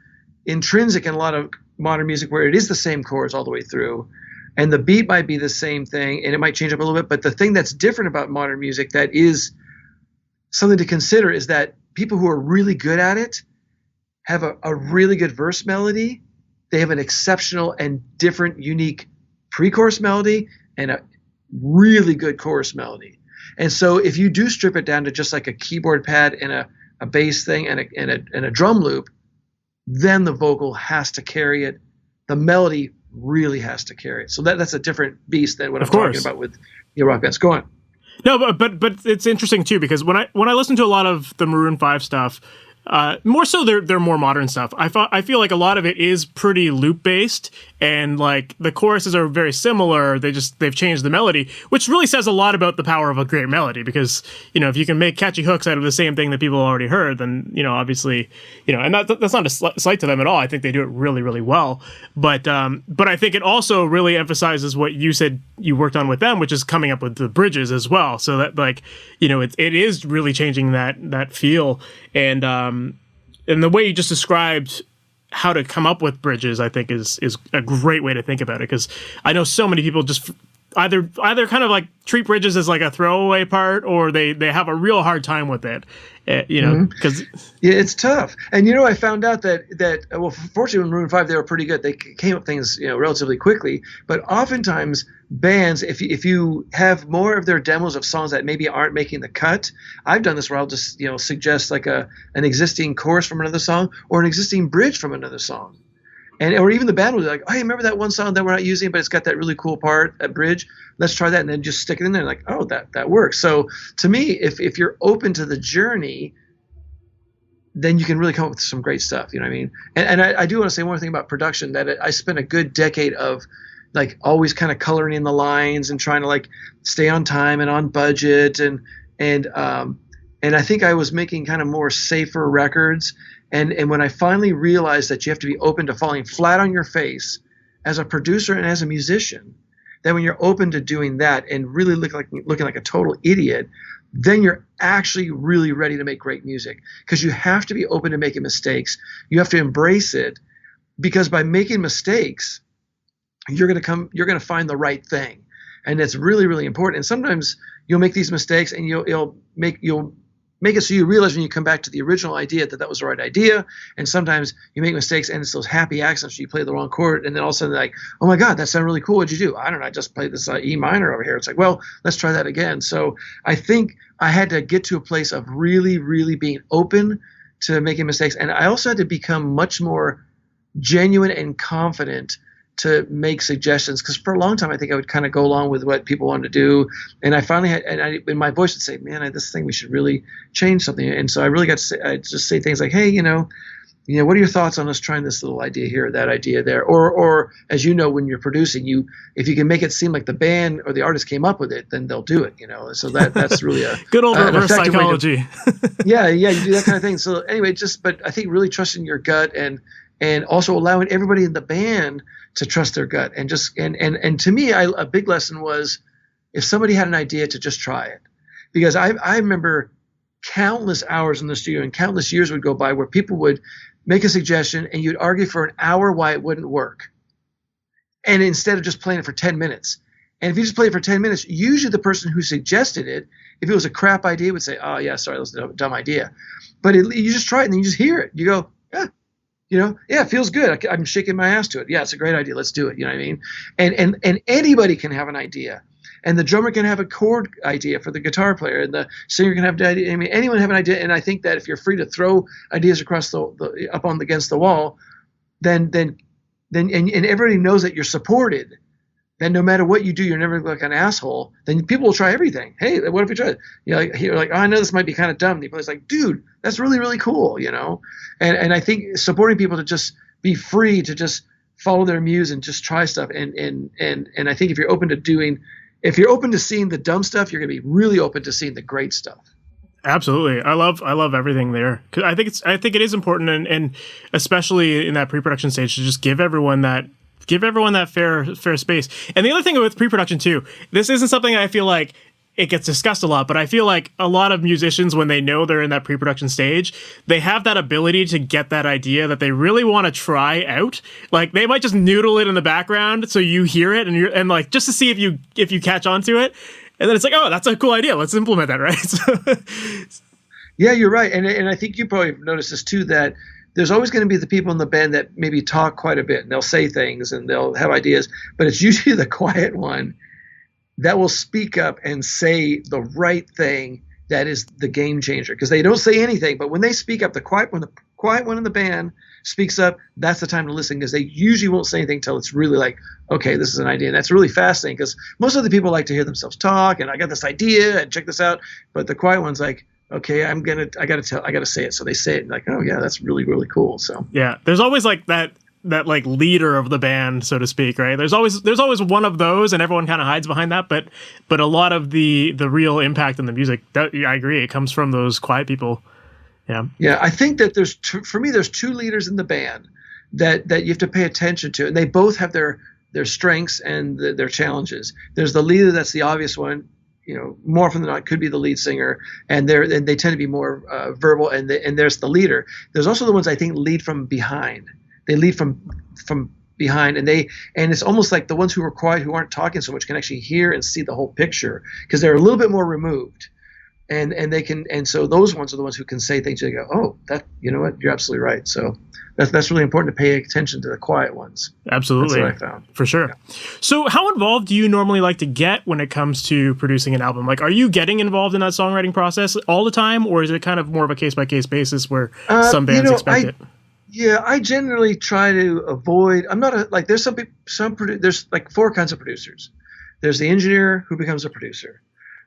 intrinsic in a lot of modern music, where it is the same chords all the way through, and the beat might be the same thing, and it might change up a little bit. But the thing that's different about modern music that is something to consider is that people who are really good at it have a really good verse melody. They have an exceptional and different, unique pre-chorus melody and a really good chorus melody. And so if you do strip it down to just like a keyboard pad and a bass thing and a drum loop, then the vocal has to carry it. The melody really has to carry it. So that's a different beast than what I'm talking about with rock bands. Go on. No, but it's interesting too, because when I listen to a lot of the Maroon 5 stuff, more so their more modern stuff, I feel like a lot of it is pretty loop based, and like the choruses are very similar. They've changed the melody, which really says a lot about the power of a great melody, because, you know, if you can make catchy hooks out of the same thing that people already heard, then, you know, obviously, you know, and that's not a slight to them at all. I think they do it really, really well. But I think it also really emphasizes what you said you worked on with them, which is coming up with the bridges as well. So that, like, you know, it is really changing that feel. And the way you just described how to come up with bridges, I think is a great way to think about it, because I know so many people just either kind of like treat bridges as like a throwaway part, or they have a real hard time with it, you know, because it's tough. And, you know, I found out that well, fortunately with Maroon 5, they were pretty good. They came up with things, you know, relatively quickly, but oftentimes bands, if you have more of their demos of songs that maybe aren't making the cut, I've done this where I'll just, you know, suggest like an existing chorus from another song or an existing bridge from another song. Or even the band will be like, oh, hey, remember that one song that we're not using, but it's got that really cool part, that bridge? Let's try that, and then just stick it in there. Like, oh, that works. So to me, if you're open to the journey, then you can really come up with some great stuff. You know what I mean? And I do want to say one thing about production, that I spent a good decade of like always kind of coloring in the lines and trying to like stay on time and on budget, and I think I was making kind of more safer records. And when I finally realized that you have to be open to falling flat on your face as a producer and as a musician, then when you're open to doing that and really looking like a total idiot, then you're actually really ready to make great music, because you have to be open to making mistakes. You have to embrace it, because by making mistakes, you're going to find the right thing. And it's really, really important. And sometimes you'll make these mistakes and you'll make it so you realize when you come back to the original idea that was the right idea. And sometimes you make mistakes and it's those happy accents. You play the wrong chord, and then all of a sudden, like, oh my God, that sounded really cool. What'd you do? I don't know. I just played this E minor over here. It's like, well, let's try that again. So I think I had to get to a place of really, really being open to making mistakes. And I also had to become much more genuine and confident to make suggestions, because for a long time I think I would kind of go along with what people wanted to do, and I finally had, and my voice would say, man, this thing, we should really change something. And so I really got to say, I just say things like, hey, you know, what are your thoughts on us trying this little idea here, that idea there, or as you know, when you're producing, if you can make it seem like the band or the artist came up with it, then they'll do it, you know. So that's really a good old reverse psychology. yeah, you do that kind of thing. So anyway, but I think really trusting your gut, and also allowing everybody in the band to trust their gut, and to me, a big lesson was, if somebody had an idea, to just try it. Because I remember countless hours in the studio and countless years would go by where people would make a suggestion and you'd argue for an hour why it wouldn't work. And instead of just playing it for 10 minutes. And if you just play it for 10 minutes, usually the person who suggested it, if it was a crap idea, would say, oh yeah, sorry, that was a dumb idea. But you just try it and then you just hear it. You go, yeah, yeah, it feels good. I'm shaking my ass to it. Yeah, it's a great idea. Let's do it. You know what I mean? And anybody can have an idea. And the drummer can have a chord idea for the guitar player, and the singer can have an idea. I mean, anyone have an idea. And I think that if you're free to throw ideas across against the wall, then everybody knows that you're supported. Then no matter what you do, you're never like an asshole. Then people will try everything. Hey, what if we try it? You're like, oh, I know this might be kind of dumb. And people are like, dude, that's really, really cool, And I think supporting people to just be free to just follow their muse and just try stuff. And I think if you're open to seeing the dumb stuff, you're going to be really open to seeing the great stuff. Absolutely. I love everything there. 'Cause I think it is important, and especially in that pre-production stage, to just give everyone that fair space. And the other thing with pre-production too, this isn't something I feel like it gets discussed a lot, but I feel like a lot of musicians, when they know they're in that pre-production stage, they have that ability to get that idea that they really want to try out. Like they might just noodle it in the background so you hear it and like just to see if you catch on to it. And then it's like, oh, that's a cool idea. Let's implement that, right? Yeah, you're right. And I think you probably noticed this too, that there's always going to be the people in the band that maybe talk quite a bit and they'll say things and they'll have ideas, but it's usually the quiet one that will speak up and say the right thing that is the game changer, because they don't say anything, but when they speak up, the quiet one in the band speaks up, that's the time to listen, because they usually won't say anything until it's really like, okay, this is an idea. And that's really fascinating, because most of the people like to hear themselves talk and I got this idea and check this out, but the quiet one's like, okay, I gotta say it. So they say it and like, oh yeah, that's really, really cool. So yeah, there's always like that like leader of the band, so to speak, right? There's always one of those, and everyone kind of hides behind that. But a lot of the real impact in the music, I agree, it comes from those quiet people. Yeah. Yeah, I think that there's two leaders in the band that you have to pay attention to, and they both have their strengths and their challenges. There's the leader, that's the obvious one. More often than not, could be the lead singer, and they tend to be more verbal. And there's the leader. There's also the ones I think lead from behind. They lead from behind, and it's almost like the ones who are quiet, who aren't talking so much, can actually hear and see the whole picture because they're a little bit more removed, and they can. And so those ones are the ones who can say things. They go, oh, that, you know what, you're absolutely right. So that's really important to pay attention to the quiet ones. Absolutely, that's what I found for sure. Yeah. So how involved do you normally like to get when it comes to producing an album? Like, are you getting involved in that songwriting process all the time, or is it kind of more of a case by case basis where some bands expect it? Yeah, I generally try to avoid. I'm not there's there's like four kinds of producers. There's the engineer who becomes a producer.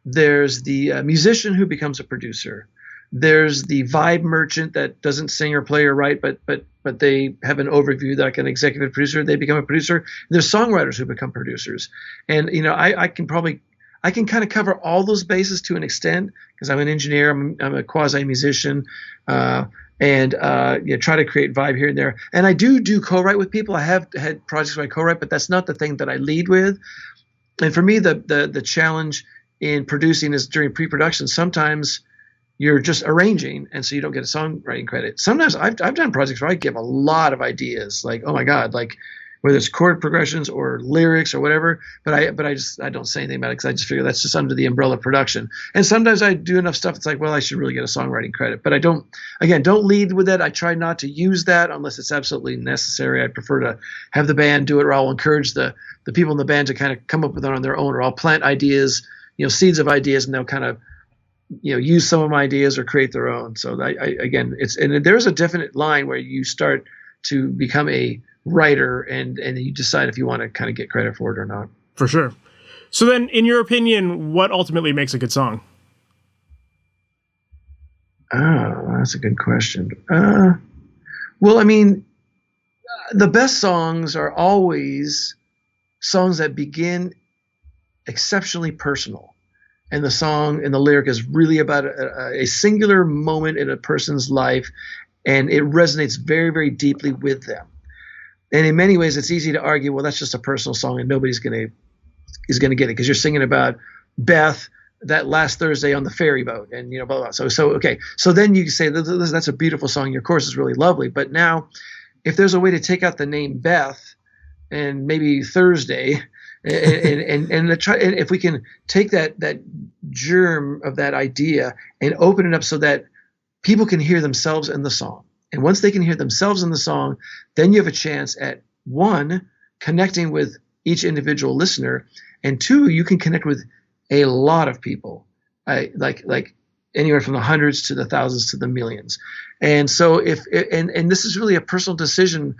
There's the musician who becomes a producer. There's the vibe merchant that doesn't sing or play or write, but they have an overview, like an executive producer. They become a producer. There's songwriters who become producers, and I can kind of cover all those bases to an extent because I'm an engineer. I'm a quasi musician. And try to create vibe here and there. And I do co-write with people. I have had projects where I co-write, but that's not the thing that I lead with. And for me, the challenge in producing is during pre-production. Sometimes you're just arranging, and so you don't get a songwriting credit. Sometimes I've done projects where I give a lot of ideas, like, oh my God, like whether it's chord progressions or lyrics or whatever, but I don't say anything about it because I just figure that's just under the umbrella of production. And sometimes I do enough stuff, it's like, well, I should really get a songwriting credit. But I don't lead with that. I try not to use that unless it's absolutely necessary. I prefer to have the band do it, or I'll encourage the people in the band to kind of come up with it on their own, or I'll plant ideas, seeds of ideas, and they'll kind of use some of my ideas or create their own. So there's a definite line where you start to become a writer and you decide if you want to kind of get credit for it or not. For sure. So then, in your opinion, what ultimately makes a good song? Oh, that's a good question. Well, I mean, the best songs are always songs that begin exceptionally personal. And the song and the lyric is really about a singular moment in a person's life, and it resonates very, very deeply with them. And in many ways, it's easy to argue, well, that's just a personal song and nobody's is going to get it because you're singing about Beth that last Thursday on the ferry boat, and blah, blah, blah. So okay. So then you say that's a beautiful song. Your chorus is really lovely. But now, if there's a way to take out the name Beth and maybe Thursday, and if we can take that germ of that idea and open it up so that people can hear themselves in the song. And once they can hear themselves in the song, then you have a chance at, one, connecting with each individual listener, and two, you can connect with a lot of people, like anywhere from the hundreds to the thousands to the millions. And so and this is really a personal decision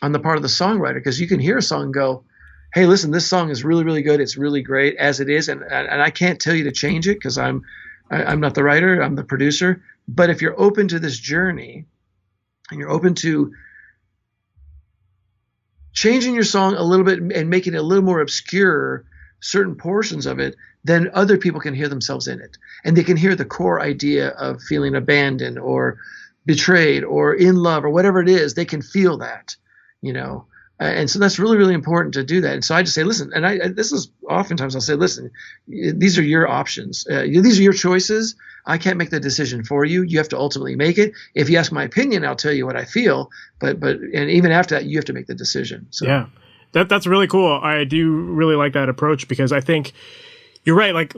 on the part of the songwriter, because you can hear a song and go, hey, listen, this song is really, really good. It's really great as it is. And I can't tell you to change it because I'm not the writer, I'm the producer. But if you're open to this journey and you're open to changing your song a little bit and making it a little more obscure, certain portions of it, then other people can hear themselves in it. And they can hear the core idea of feeling abandoned or betrayed or in love or whatever it is. They can feel that, and so that's really, really important to do that. And so I just say, listen, and this is oftentimes I'll say, listen, these are your options. These are your choices. I can't make the decision for you. You have to ultimately make it. If you ask my opinion, I'll tell you what I feel. But and even after that, you have to make the decision. So. Yeah, that's really cool. I do really like that approach, because I think you're right. Like,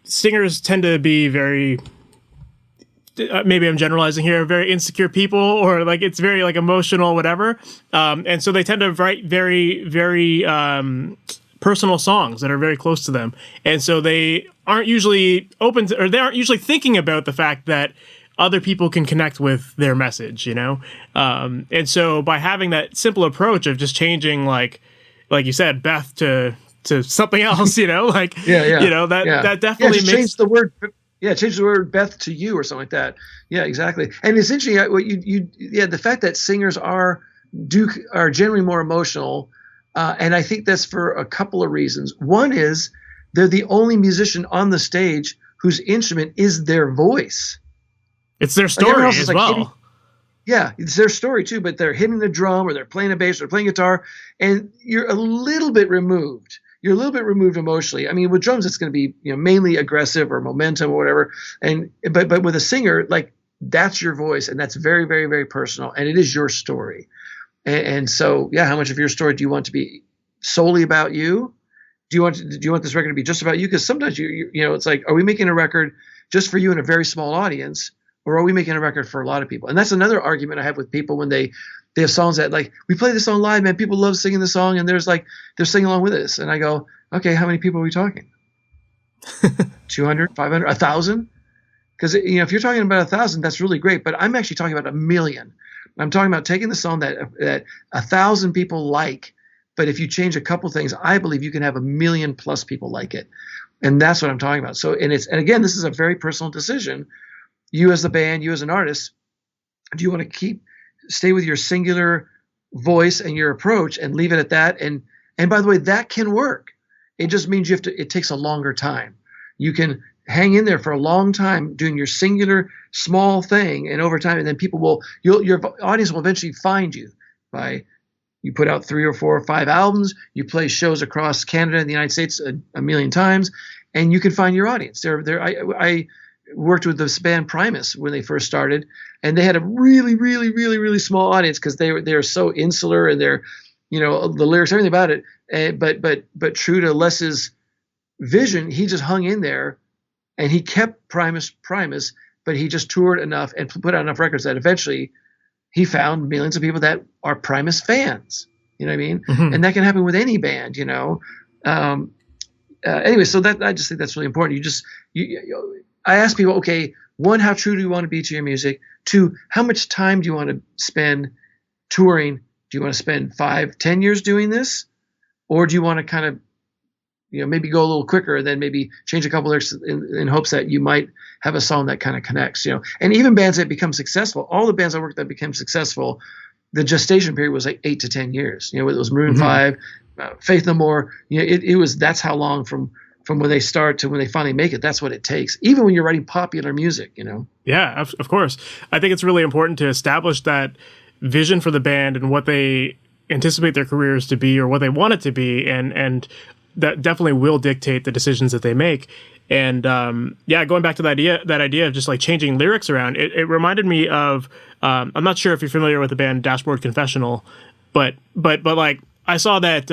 singers tend to be very, maybe I'm generalizing here, very insecure people, or like it's very like emotional, whatever. And so they tend to write very, very personal songs that are very close to them. And so they aren't usually open to, or they aren't usually thinking about the fact that other people can connect with their message, And so by having that simple approach of just changing, like you said, Beth to something else, that definitely makes change the word. Yeah, change the word Beth to you or something like that. Yeah, exactly. And it's interesting what the fact that singers are generally more emotional, and I think that's for a couple of reasons. One is they're the only musician on the stage whose instrument is their voice. It's their story as well. It's their story too, but they're hitting the drum or they're playing a bass or playing guitar, and you're a little bit removed. You're a little bit removed emotionally. I mean, with drums, it's going to be mainly aggressive or momentum or whatever. But with a singer, like, that's your voice, and that's very, very, very personal, and it is your story. And so, how much of your story do you want to be solely about you? Do you want this record to be just about you? Because sometimes it's like, are we making a record just for you in a very small audience, or are we making a record for a lot of people? And that's another argument I have with people when they have songs that, like, we play this song live, man, people love singing the song, and they're singing along with us. And I go, okay, how many people are we talking? 200, 500, 1,000? Because, if you're talking about 1,000, that's really great. But I'm actually talking about 1 million. I'm talking about taking the song that 1,000 people like. But if you change a couple things, I believe you can have 1 million plus people like it. And that's what I'm talking about. So, and again, this is a very personal decision. You as the band, you as an artist, do you want to stay with your singular voice and your approach and leave it at that? And by the way, that can work. It just means it takes a longer time. You can hang in there for a long time doing your singular small thing, and over time, and then your audience will eventually find you by, you put out 3 or 4 or 5 albums, you play shows across Canada and the United States a million times, and you can find your audience. I worked with this band Primus when they first started, and they had a really, really, really, really small audience because they're so insular, and they're, the lyrics, everything about it. But true to Les's vision, he just hung in there, and he kept Primus, but he just toured enough and put out enough records that eventually he found millions of people that are Primus fans. You know what I mean? Mm-hmm. And that can happen with any band. Anyway, so that, I just think that's really important. I ask people, okay, 1, how true do you want to be to your music? 2, how much time do you want to spend touring? Do you want to spend 5, 10 years doing this? Or do you want to kind of, maybe go a little quicker and then maybe change a couple lyrics in hopes that you might have a song that kind of connects, And even bands that become successful, all the bands I worked that became successful, the gestation period was like 8 to 10 years. It was Maroon 5, Faith No More. That's how long from when they start to when they finally make it. That's what it takes, even when you're writing popular music, Yeah, of course. I think it's really important to establish that vision for the band and what they anticipate their careers to be or what they want it to be, and that definitely will dictate the decisions that they make. And going back to that idea of just like changing lyrics around, it reminded me of I'm not sure if you're familiar with the band Dashboard Confessional, but like I saw that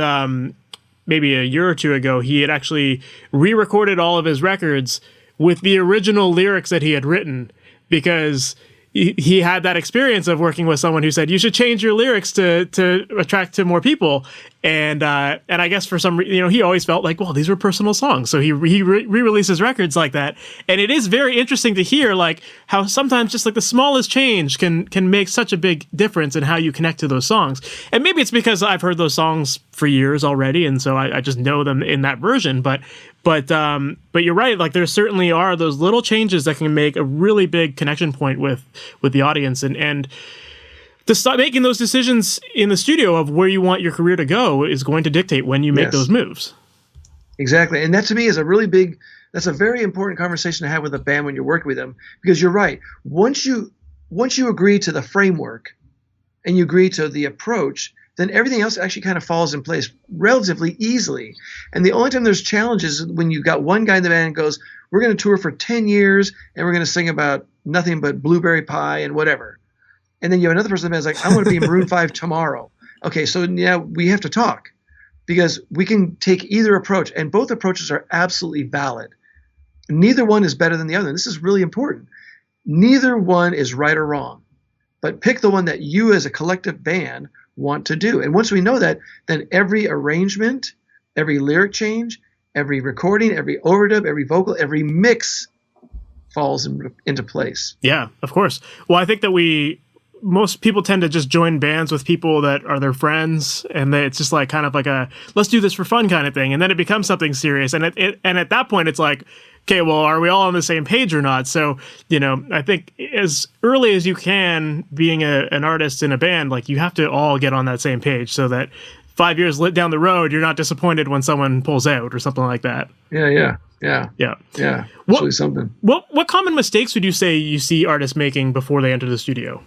maybe a year or two ago he had actually re-recorded all of his records with the original lyrics that he had written, because he had that experience of working with someone who said you should change your lyrics to attract to more people, and I guess for some reason, he always felt like, well, these were personal songs, so he re-releases records like that. And it is very interesting to hear like how sometimes just like the smallest change can make such a big difference in how you connect to those songs. And maybe it's because I've heard those songs for years already, and so I just know them in that version. But you're right. Like there certainly are those little changes that can make a really big connection point with the audience, and to start making those decisions in the studio of where you want your career to go is going to dictate when you make those moves. Exactly, and that to me is that's a very important conversation to have with a band when you're working with them, because you're right. Once you agree to the framework and you agree to the approach, then everything else actually kind of falls in place relatively easily. And the only time there's challenges is when you've got one guy in the band who goes, we're going to tour for 10 years and we're going to sing about nothing but blueberry pie and whatever. And then you have another person in the band who's like, I want to be Maroon 5 tomorrow. Okay, so we have to talk, because we can take either approach, and both approaches are absolutely valid. Neither one is better than the other. This is really important. Neither one is right or wrong, but pick the one that you as a collective band want to do. And once we know that, then every arrangement, every lyric change, every recording, every overdub, every vocal, every mix falls into place. Yeah, of course. Well, I think that most people tend to just join bands with people that are their friends, and it's just like kind of like a let's do this for fun kind of thing, and then it becomes something serious, and at that point it's like, okay, well, are we all on the same page or not? So I think as early as you can, being an artist in a band, like you have to all get on that same page so that 5 years down the road you're not disappointed when someone pulls out or something like that. Yeah. Actually, something. What common mistakes would you say you see artists making before they enter the studio?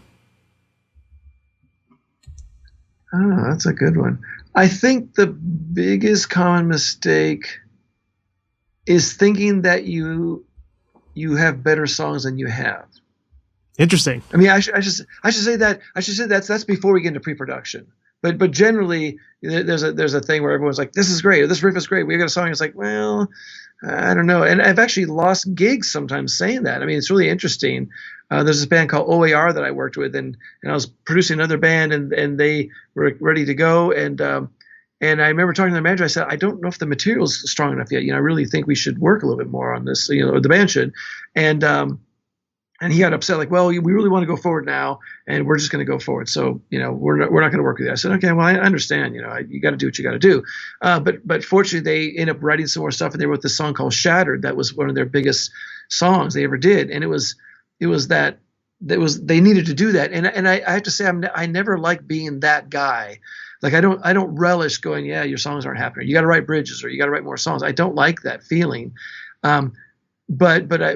Oh, that's a good one. I think the biggest common mistake is thinking that you have better songs than you have. Interesting. I mean, I should say that. I should say that's before we get into pre-production. But generally, there's a thing where everyone's like, this is great, or this riff is great. We got a song. It's like, well, I don't know. And I've actually lost gigs sometimes saying that. I mean, it's really interesting. There's this band called O.A.R. that I worked with, and I was producing another band, and they were ready to go. And I remember talking to the manager. I said, I don't know if the material's strong enough yet. I really think we should work a little bit more on this. Or the band should. And he got upset, like, well, we really want to go forward now, and we're just going to go forward. So, we're not going to work with you. I said, okay, well, I understand. You got to do what you got to do. But fortunately, they ended up writing some more stuff, and they wrote this song called "Shattered." That was one of their biggest songs they ever did, and it was they needed to do that. And I have to say, I never liked being that guy. Like I don't relish going, yeah, your songs aren't happening. You got to write bridges, or you got to write more songs. I don't like that feeling. But I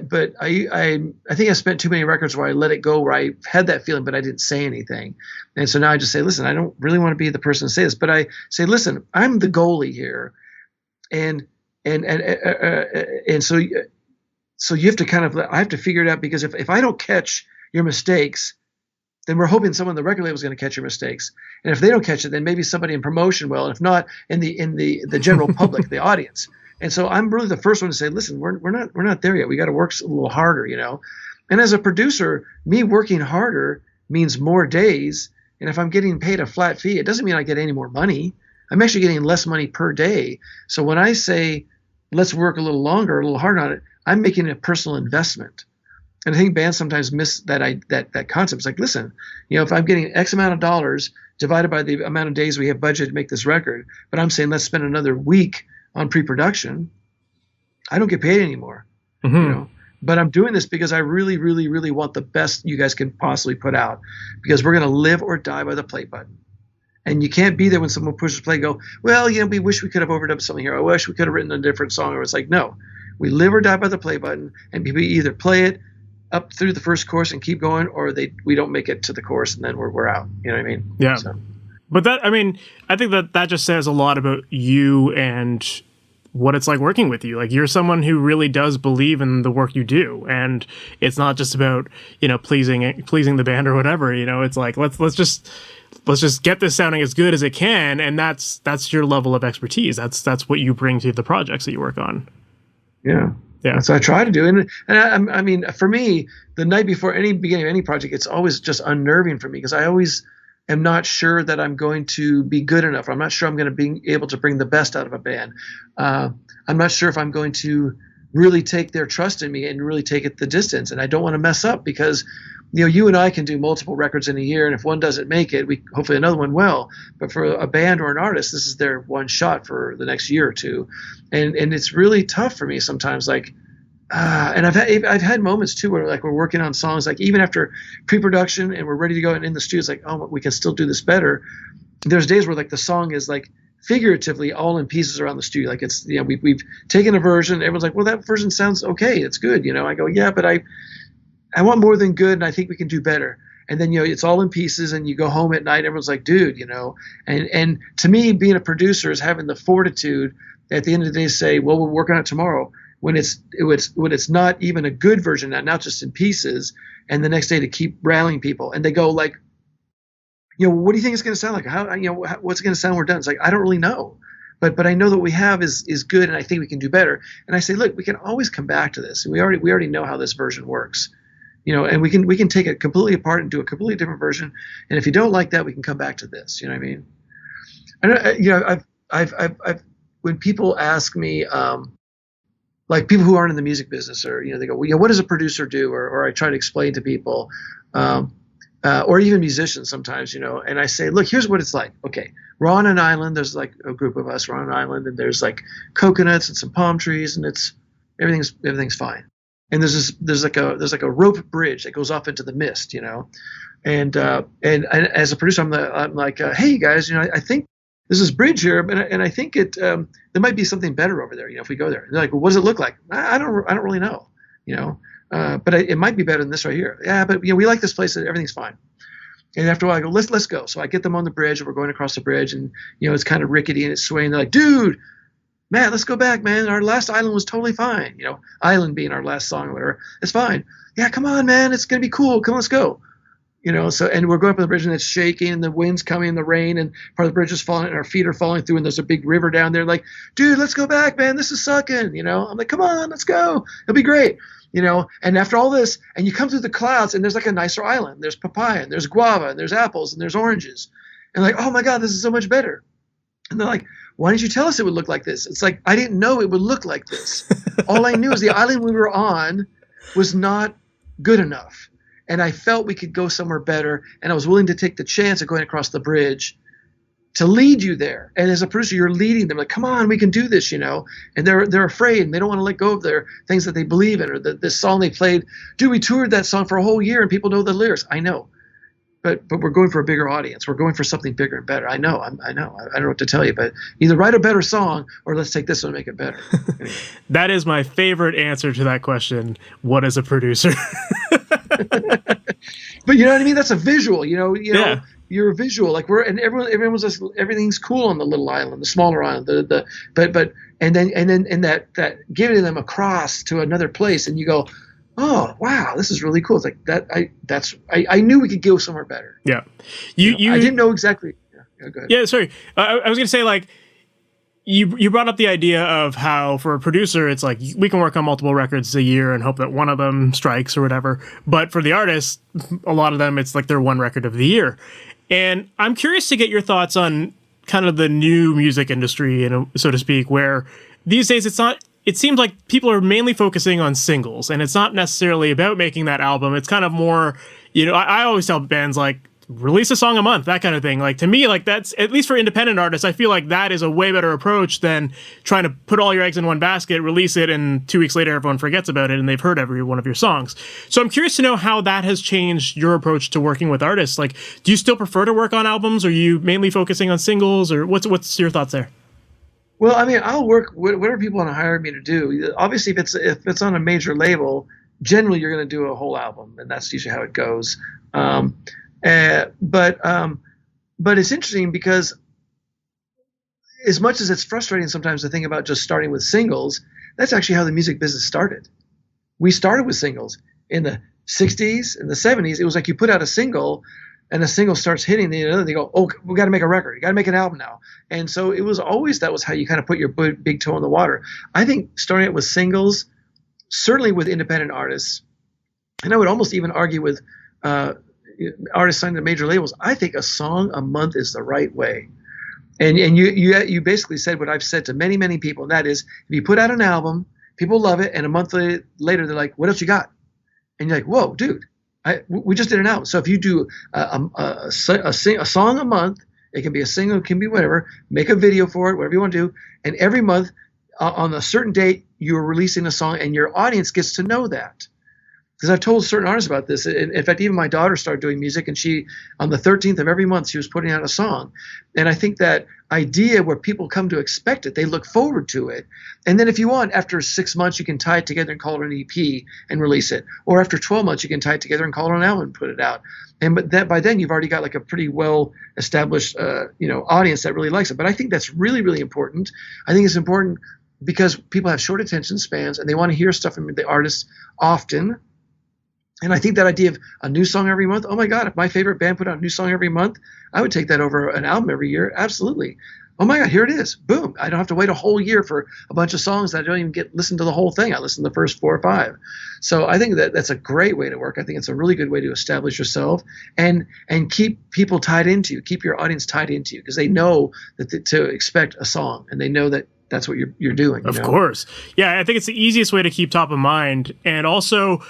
think I spent too many records where I let it go, where I had that feeling, but I didn't say anything. And so now I just say, listen, I don't really want to be the person to say this, but I say, listen, I'm the goalie here, and so you have to I have to figure it out, because if I don't catch your mistakes, then we're hoping someone in the record label is going to catch your mistakes. And if they don't catch it, then maybe somebody in promotion will, and if not, in the general public, the audience. And so I'm really the first one to say, listen, we're not there yet. We got to work a little harder, And as a producer, me working harder means more days. And if I'm getting paid a flat fee, it doesn't mean I get any more money. I'm actually getting less money per day. So when I say, let's work a little longer, a little harder on it, I'm making a personal investment. And I think bands sometimes miss that concept. It's like, listen, if I'm getting X amount of dollars divided by the amount of days we have budget to make this record, but I'm saying let's spend another week on pre-production, I don't get paid anymore. Mm-hmm. But I'm doing this because I really, really, really want the best you guys can possibly put out, because we're going to live or die by the play button. And you can't be there when someone pushes play and go, well, we wish we could have overdubbed something here. I wish we could have written a different song. Or it's like, no, we live or die by the play button, and we either play it up through the first chorus and keep going, or we don't make it to the chorus and then we're out. You know what I mean? Yeah. So. But I think that just says a lot about you and what it's like working with you. Like, you're someone who really does believe in the work you do, and it's not just about, you know, pleasing the band or whatever. You know, it's like let's just get this sounding as good as it can, and that's your level of expertise. That's what you bring to the projects that you work on. Yeah. Yeah. So I try to do, and I mean, for me, the night before any beginning of any project, it's always just unnerving for me, because I always am not sure that I'm going to be good enough. I'm not sure I'm going to be able to bring the best out of a band. I'm not sure if I'm going to really take their trust in me and really take it the distance. And I don't want to mess up, because, you know, you and I can do multiple records in a year, and if one doesn't make it, hopefully another one will. But for a band or an artist, this is their one shot for the next year or two, and it's really tough for me sometimes. Like, and I've had moments too where, like, we're working on songs, like even after pre-production and we're ready to go and in the studio, it's like, oh, we can still do this better. There's days where, like, the song is, like, figuratively all in pieces around the studio. Like, it's, you know, we've taken a version, everyone's like, well, that version sounds okay, it's good, you know. I go, yeah, but I want more than good, and I think we can do better. And then, you know, it's all in pieces, and you go home at night, everyone's like, dude, you know. And to me, being a producer is having the fortitude at the end of the day to say, well, we'll work on it tomorrow, when it's not even a good version, now just in pieces, and the next day to keep rallying people. And they go, like, you know, what do you think it's going to sound like? What's it going to sound when we're done? It's like, I don't really know. But I know that what we have is good, and I think we can do better. And I say, look, we can always come back to this. And we already know how this version works, you know, and we can take it completely apart and do a completely different version. And if you don't like that, we can come back to this. You know what I mean? And you know, I've when people ask me, like, people who aren't in the music business, or, you know, they go, well, you know, what does a producer do? Or I try to explain to people, or even musicians sometimes, you know, and I say, look, here's what it's like. Okay, we're on an island. There's, like, a group of us. We're on an island, and there's, like, coconuts and some palm trees, and everything's fine. And there's like a rope bridge that goes off into the mist, you know, and as a producer, I'm like, hey, you guys, you know, I think there's this bridge here, and I think there might be something better over there, you know, if we go there. And they're like, well, what does it look like? I don't really know, you know, but it might be better than this right here. Yeah, but, you know, we like this place, and everything's fine. And after a while, I go, let's go. So I get them on the bridge, and we're going across the bridge, and, you know, it's kind of rickety and it's swaying. They're like, dude, Matt, let's go back, man. Our last island was totally fine. You know, island being our last song or whatever. It's fine. Yeah, come on, man. It's going to be cool. Come on, let's go. You know, so, and we're going up on the bridge, and it's shaking, and the wind's coming, and the rain, and part of the bridge is falling, and our feet are falling through, and there's a big river down there. Like, dude, let's go back, man. This is sucking. You know, I'm like, come on, let's go. It'll be great. You know, and after all this, and you come through the clouds, and there's, like, a nicer island. There's papaya, and there's guava, and there's apples, and there's oranges. And like, oh my God, this is so much better. And they're like, why didn't you tell us it would look like this? It's like, I didn't know it would look like this. All I knew is the island we were on was not good enough. And I felt we could go somewhere better. And I was willing to take the chance of going across the bridge to lead you there. And as a producer, you're leading them, like, come on, we can do this, you know. And they're afraid, and they don't want to let go of their things that they believe in, or this song they played. Dude, we toured that song for a whole year, and people know the lyrics. I know. But we're going for a bigger audience. We're going for something bigger and better. I know. I don't know what to tell you, but either write a better song, or let's take this one and make it better. Anyway. That is my favorite answer to that question. What is a producer? But you know what I mean? That's a visual. You know, Yeah. You're a visual. Like, everyone's just, everything's cool on the little island, the smaller island. But that giving them across to another place, and you go, oh wow, this is really cool. It's like that. I knew we could go somewhere better. Yeah, I didn't know exactly. Yeah, go ahead. Yeah, sorry. I was gonna say, like, you brought up the idea of how for a producer it's like we can work on multiple records a year and hope that one of them strikes or whatever. But for the artist, a lot of them it's like their one record of the year. And I'm curious to get your thoughts on kind of the new music industry, you know, so to speak, where these days it seems like people are mainly focusing on singles, and it's not necessarily about making that album. It's kind of more, you know, I always tell bands, like, release a song a month, that kind of thing. Like, to me, like, that's, at least for independent artists, I feel like that is a way better approach than trying to put all your eggs in one basket, release it, and 2 weeks later everyone forgets about it and they've heard every one of your songs. So I'm curious to know how that has changed your approach to working with artists. Like, do you still prefer to work on albums? Or are you mainly focusing on singles? Or what's your thoughts there? Well, I mean, I'll work whatever people want to hire me to do. Obviously, if it's on a major label, generally you're going to do a whole album, and that's usually how it goes. But it's interesting because as much as it's frustrating sometimes to think about just starting with singles, that's actually how the music business started. We started with singles in the 60s and the 70s. It was like you put out a single and a single starts hitting, they go, oh, we got to make a record. You got to make an album now. And so it was always, that was how you kind of put your big toe in the water. I think starting it with singles, certainly with independent artists, and I would almost even argue with artists signed to major labels, I think a song a month is the right way. And you basically said what I've said to many, many people, and that is, if you put out an album, people love it, and a month later they're like, what else you got? And you're like, whoa, dude, we just did an album. So if you do a song a month, it can be a single, it can be whatever, make a video for it, whatever you want to do, and every month on a certain date, you're releasing a song, and your audience gets to know that. Because I've told certain artists about this. In fact, even my daughter started doing music, and she, on the 13th of every month, she was putting out a song. And I think that idea where people come to expect it, they look forward to it. And then if you want, after 6 months, you can tie it together and call it an EP and release it. Or after 12 months, you can tie it together and call it an album and put it out. But that by then, you've already got like a pretty well-established audience that really likes it. But I think that's really, really important. I think it's important because people have short attention spans, and they want to hear stuff from the artists often. And I think that idea of a new song every month, oh my God, if my favorite band put out a new song every month, I would take that over an album every year. Absolutely. Oh my God, here it is. Boom. I don't have to wait a whole year for a bunch of songs that I don't even listen to the whole thing. I listen to the first 4 or 5. So I think that that's a great way to work. I think it's a really good way to establish yourself and keep people tied into you, keep your audience tied into you, because they know that to expect a song, and they know that that's what you're doing. Of course. Yeah, I think it's the easiest way to keep top of mind. And also,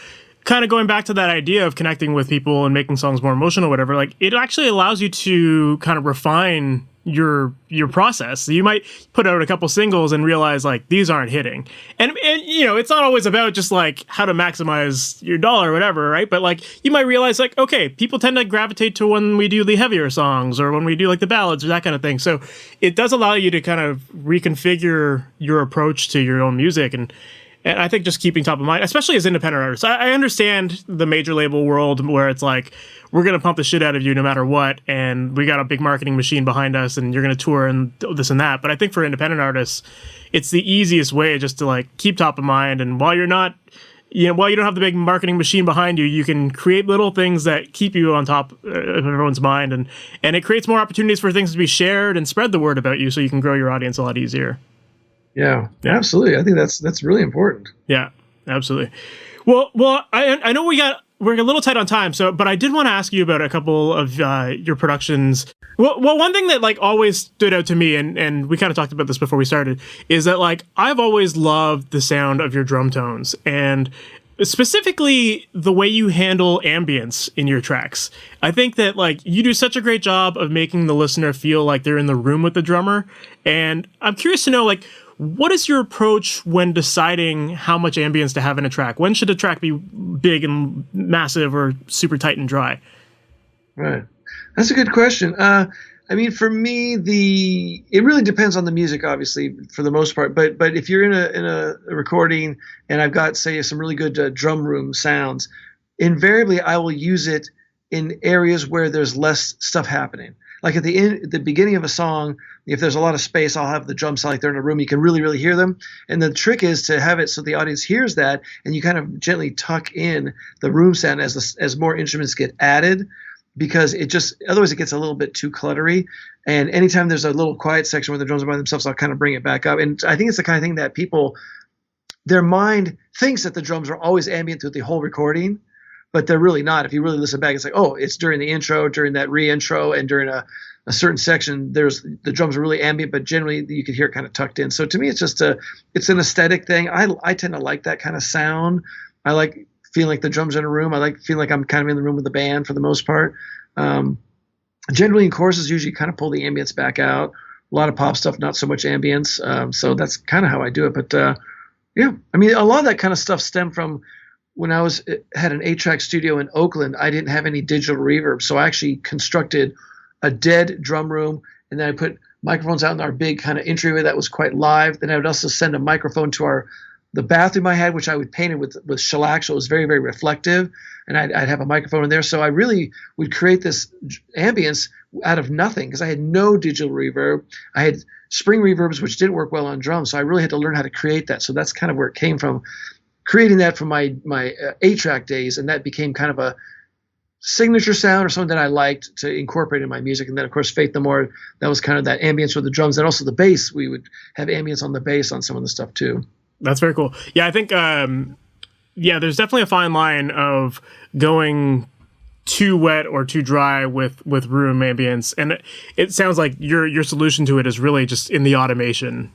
kind of going back to that idea of connecting with people and making songs more emotional or whatever, like, it actually allows you to kind of refine your process. You might put out a couple singles and realize, like, these aren't hitting. And it's not always about just like how to maximize your dollar or whatever, right? But like, you might realize, like, okay, people tend to gravitate to when we do the heavier songs or when we do like the ballads or that kind of thing. So it does allow you to kind of reconfigure your approach to your own music. And I think just keeping top of mind, especially as independent artists. I understand the major label world where it's like, we're going to pump the shit out of you no matter what, and we got a big marketing machine behind us, and you're going to tour and this and that. But I think for independent artists, it's the easiest way just to like keep top of mind. And while you're not, while you don't have the big marketing machine behind you, you can create little things that keep you on top of everyone's mind. And it creates more opportunities for things to be shared and spread the word about you, so you can grow your audience a lot easier. Yeah, absolutely. I think that's really important. Yeah, absolutely. Well, I know we're a little tight on time, but I did want to ask you about a couple of your productions. Well, one thing that like always stood out to me, and we kind of talked about this before we started, is that like I've always loved the sound of your drum tones, and specifically the way you handle ambience in your tracks. I think that like you do such a great job of making the listener feel like they're in the room with the drummer, and I'm curious to know, like, what is your approach when deciding how much ambience to have in a track? When should a track be big and massive or super tight and dry? Right. That's a good question. I mean, for me, it really depends on the music, obviously, for the most part. But if you're in a recording and I've got, say, some really good drum room sounds, invariably I will use it in areas where there's less stuff happening. Like at the beginning of a song, if there's a lot of space, I'll have the drums sound like they're in a room. You can really, really hear them. And the trick is to have it so the audience hears that, and you kind of gently tuck in the room sound as more instruments get added, because otherwise it gets a little bit too cluttery. And anytime there's a little quiet section where the drums are by themselves, I'll kind of bring it back up. And I think it's the kind of thing that their mind thinks that the drums are always ambient through the whole recording, but they're really not. If you really listen back, it's like, oh, it's during the intro, during that re-intro, and during a certain section, the drums are really ambient, but generally you could hear it kind of tucked in. So to me, it's an aesthetic thing. I tend to like that kind of sound. I like feeling like the drums are in a room. I like feeling like I'm kind of in the room with the band for the most part. Generally in choruses, usually kind of pull the ambience back out. A lot of pop stuff, not so much ambience. So that's kind of how I do it. But yeah, I mean, a lot of that kind of stuff stemmed from when I had an 8-track studio in Oakland. I didn't have any digital reverb, so I actually constructed a dead drum room, and then I put microphones out in our big kind of entryway that was quite live. Then I would also send a microphone to the bathroom I had, which I would paint it with shellac, so it was very, very reflective, and I'd have a microphone in there. So I really would create this ambience out of nothing because I had no digital reverb. I had spring reverbs, which didn't work well on drums, so I really had to learn how to create that. So that's kind of where it came from, creating that from my 8-track days, and that became kind of a signature sound or something that I liked to incorporate in my music. And then, of course, Faith No More, that was kind of that ambience with the drums, and also the bass. We would have ambience on the bass on some of the stuff too. That's very cool. Yeah, I think there's definitely a fine line of going too wet or too dry with room ambience, and it sounds like your solution to it is really just in the automation.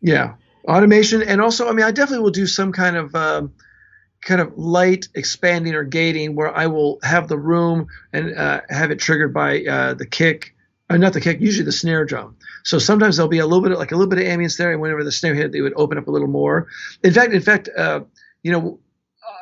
Yeah, automation, and also, I mean, I definitely will do some kind of light expanding or gating where I will have the room and have it triggered by the kick, not the kick, usually the snare drum. So sometimes there'll be a little bit of ambience there, and whenever the snare hit, they would open up a little more. In fact,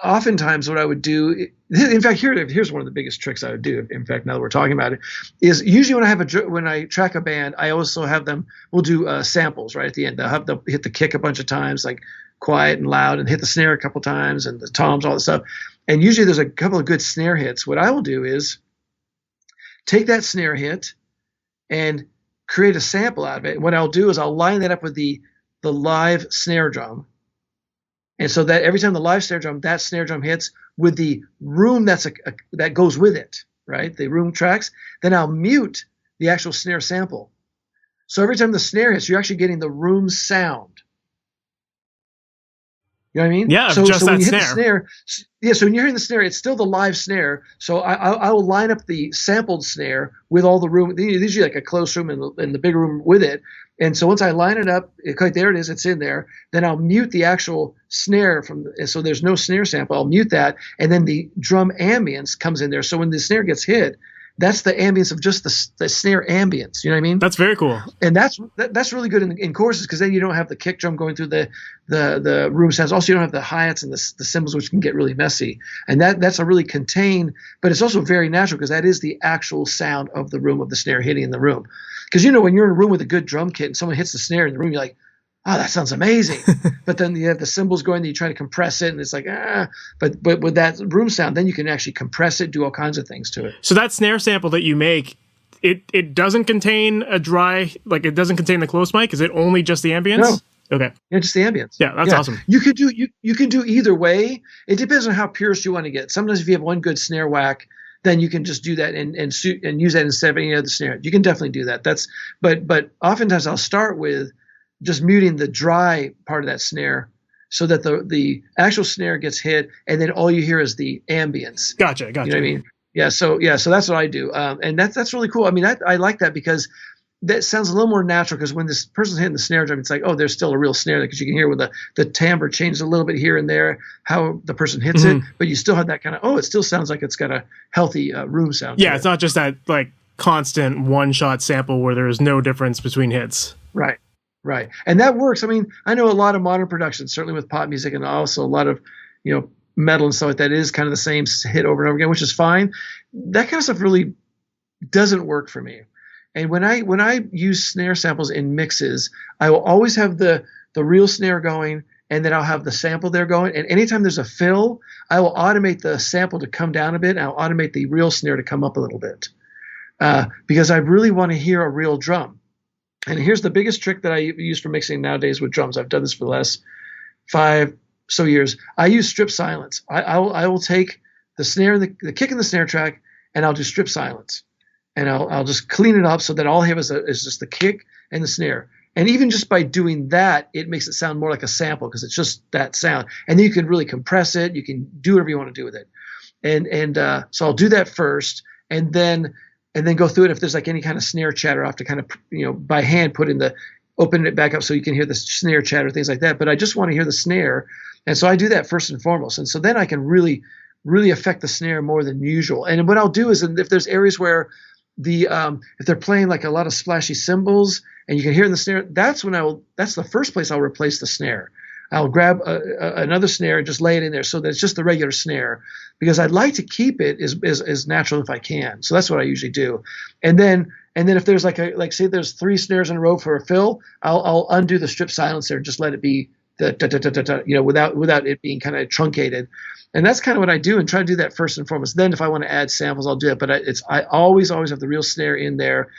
oftentimes what I would do, in fact, here's one of the biggest tricks I would do. In fact, now that we're talking about it, is usually when I track a band, I also have them. We'll do samples right at the end. They'll hit the kick a bunch of times, like quiet and loud, and hit the snare a couple times, and the toms, all that stuff. And usually there's a couple of good snare hits. What I will do is take that snare hit and create a sample out of it. And what I'll do is I'll line that up with the live snare drum. And so that every time the live snare drum, that snare drum hits with the room that goes with it, right? The room tracks, then I'll mute the actual snare sample. So every time the snare hits, you're actually getting the room sound. You know what I mean? Yeah, so just when that you snare. hit the snare, yeah. So when you're hearing the snare, it's still the live snare. So I will line up the sampled snare with all the room. There's usually like a close room and the big room with it. And so once I line it up, there it is, it's in there. Then I'll mute the actual snare so there's no snare sample. I'll mute that, and then the drum ambience comes in there. So when the snare gets hit, that's the ambience of just the snare ambience. You know what I mean? That's very cool. And that's really good in choruses, because then you don't have the kick drum going through the room sounds. Also, you don't have the hi-hats and the cymbals, which can get really messy. And that's a really contained, but it's also very natural, because that is the actual sound of the room, of the snare hitting in the room. Because when you're in a room with a good drum kit and someone hits the snare in the room, you're like, oh, that sounds amazing. But then you have the cymbals going, then you try to compress it, and it's like, But with that room sound, then you can actually compress it, do all kinds of things to it. So that snare sample that you make, it doesn't contain a dry, like it doesn't contain the close mic? Is it only just the ambience? No. Okay. Yeah, just the ambience. Yeah, that's awesome. You can do either way. It depends on how purist you want to get. Sometimes if you have one good snare whack, then you can just do that and use that instead of any other snare. You can definitely do that. But oftentimes I'll start with just muting the dry part of that snare, so that the actual snare gets hit, and then all you hear is the ambience. Gotcha. You know what I mean? Yeah. So that's what I do, and that's really cool. I mean, I like that, because that sounds a little more natural, because when this person's hitting the snare drum, it's like, oh, there's still a real snare there, because you can hear with the timbre changes a little bit here and there, how the person hits it, but you still have that kind of, it still sounds like it's got a healthy room sound. Yeah, it's not just that like constant one-shot sample where there's no difference between hits. Right. Right. And that works. I mean, I know a lot of modern productions, certainly with pop music, and also a lot of, metal and stuff like that, is kind of the same hit over and over again, which is fine. That kind of stuff really doesn't work for me. And when I use snare samples in mixes, I will always have the real snare going, and then I'll have the sample there going. And anytime there's a fill, I will automate the sample to come down a bit, and I'll automate the real snare to come up a little bit, because I really want to hear a real drum. And here's the biggest trick that I use for mixing nowadays with drums. I've done this for the last 5 so years. I use strip silence. I will take the snare, the kick in the snare track, and I'll do strip silence. And I'll just clean it up so that all I have is just the kick and the snare. And even just by doing that, it makes it sound more like a sample, because it's just that sound. And then you can really compress it. You can do whatever you want to do with it. And so I'll do that first, and then go through it. If there's like any kind of snare chatter, I have to kind of, by hand open it back up so you can hear the snare chatter, things like that. But I just want to hear the snare. And so I do that first and foremost. And so then I can really, really affect the snare more than usual. And what I'll do is, if there's areas where if they're playing like a lot of splashy cymbals and you can hear in the snare, that's the first place I'll replace the snare. I'll grab another snare and just lay it in there so that it's just the regular snare, because I'd like to keep it as natural if I can. So that's what I usually do. And then if there's say there's 3 snares in a row for a fill, I'll undo the strip silence there and just let it be the da, da, da, da, da, without it being kind of truncated. And that's kind of what I do, and try to do that first and foremost. Then if I want to add samples, I'll do it. But I always have the real snare in there.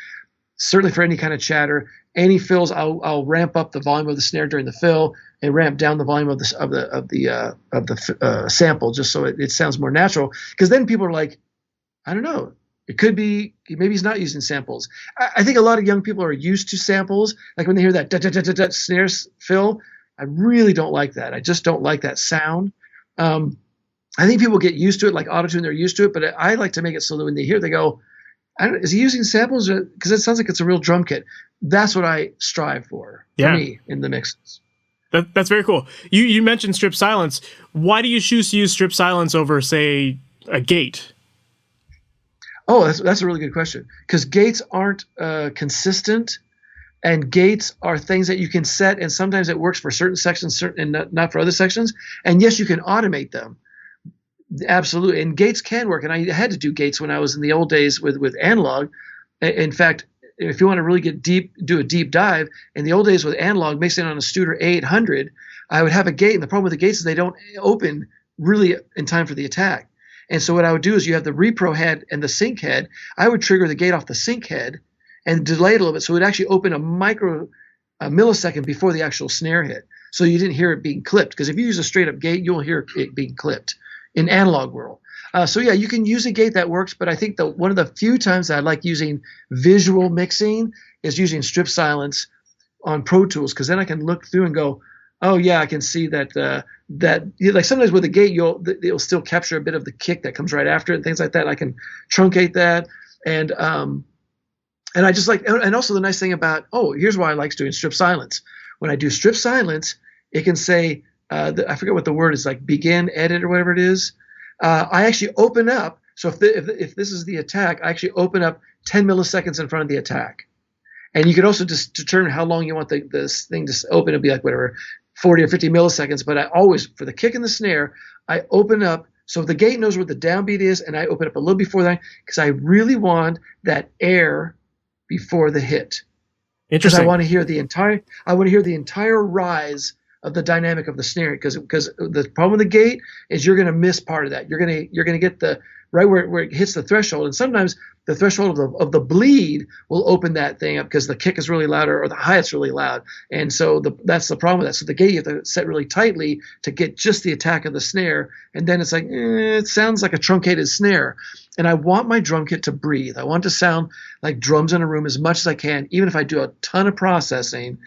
Certainly for any kind of chatter, any fills, I'll ramp up the volume of the snare during the fill and ramp down the volume of the sample, just so it sounds more natural. Because then people are like, I don't know, it could be maybe he's not using samples. I think a lot of young people are used to samples. Like when they hear that da, da, da, da, da, snare fill, I really don't like that. I just don't like that sound. I think people get used to it, like autotune, they're used to it. But I like to make it so that when they hear it, they go, is he using samples? Because it sounds like it's a real drum kit. That's what I strive for me in the mixes. That's very cool. You mentioned strip silence. Why do you choose to use strip silence over, say, a gate? Oh, that's a really good question. Because gates aren't consistent, and gates are things that you can set, and sometimes it works for certain sections and not for other sections. And yes, you can automate them. Absolutely. And gates can work. And I had to do gates when I was in the old days with analog. In fact, if you want to really get deep, do a deep dive, in the old days with analog, mixing on a Studer 800, I would have a gate. And the problem with the gates is they don't open really in time for the attack. And so what I would do is you have the repro head and the sync head. I would trigger the gate off the sync head and delay it a little bit so it would actually open a millisecond before the actual snare hit. So you didn't hear it being clipped. Because if you use a straight up gate, you'll hear it being clipped in analog world. So yeah, you can use a gate that works, but I think one of the few times that I like using visual mixing is using strip silence on Pro Tools, because then I can look through and go, oh yeah, I can see that like sometimes with a gate it'll still capture a bit of the kick that comes right after it and things like that. I can truncate that, and I just like, and also the nice thing about, here's why I like doing strip silence. When I do strip silence, it can say, I forget what the word is, like begin edit or whatever it is. I actually open up. So if this is the attack, I actually open up 10 milliseconds in front of the attack. And you can also just determine how long you want this thing to open. It'll be like whatever, 40 or 50 milliseconds. But I always, for the kick and the snare, I open up. So the gate knows where the downbeat is, and I open up a little before that because I really want that air before the hit. Interesting. Because I want to hear the entire rise of the dynamic of the snare, because the problem with the gate is you're going to miss part of that. You're going to get the right where it hits the threshold, and sometimes the threshold of the bleed will open that thing up because the kick is really loud or the hi-hat's really loud, and so that's the problem with that. So the gate you have to set really tightly to get just the attack of the snare, and then it's like it sounds like a truncated snare. And I want my drum kit to breathe. I want it to sound like drums in a room as much as I can, even if I do a ton of processing.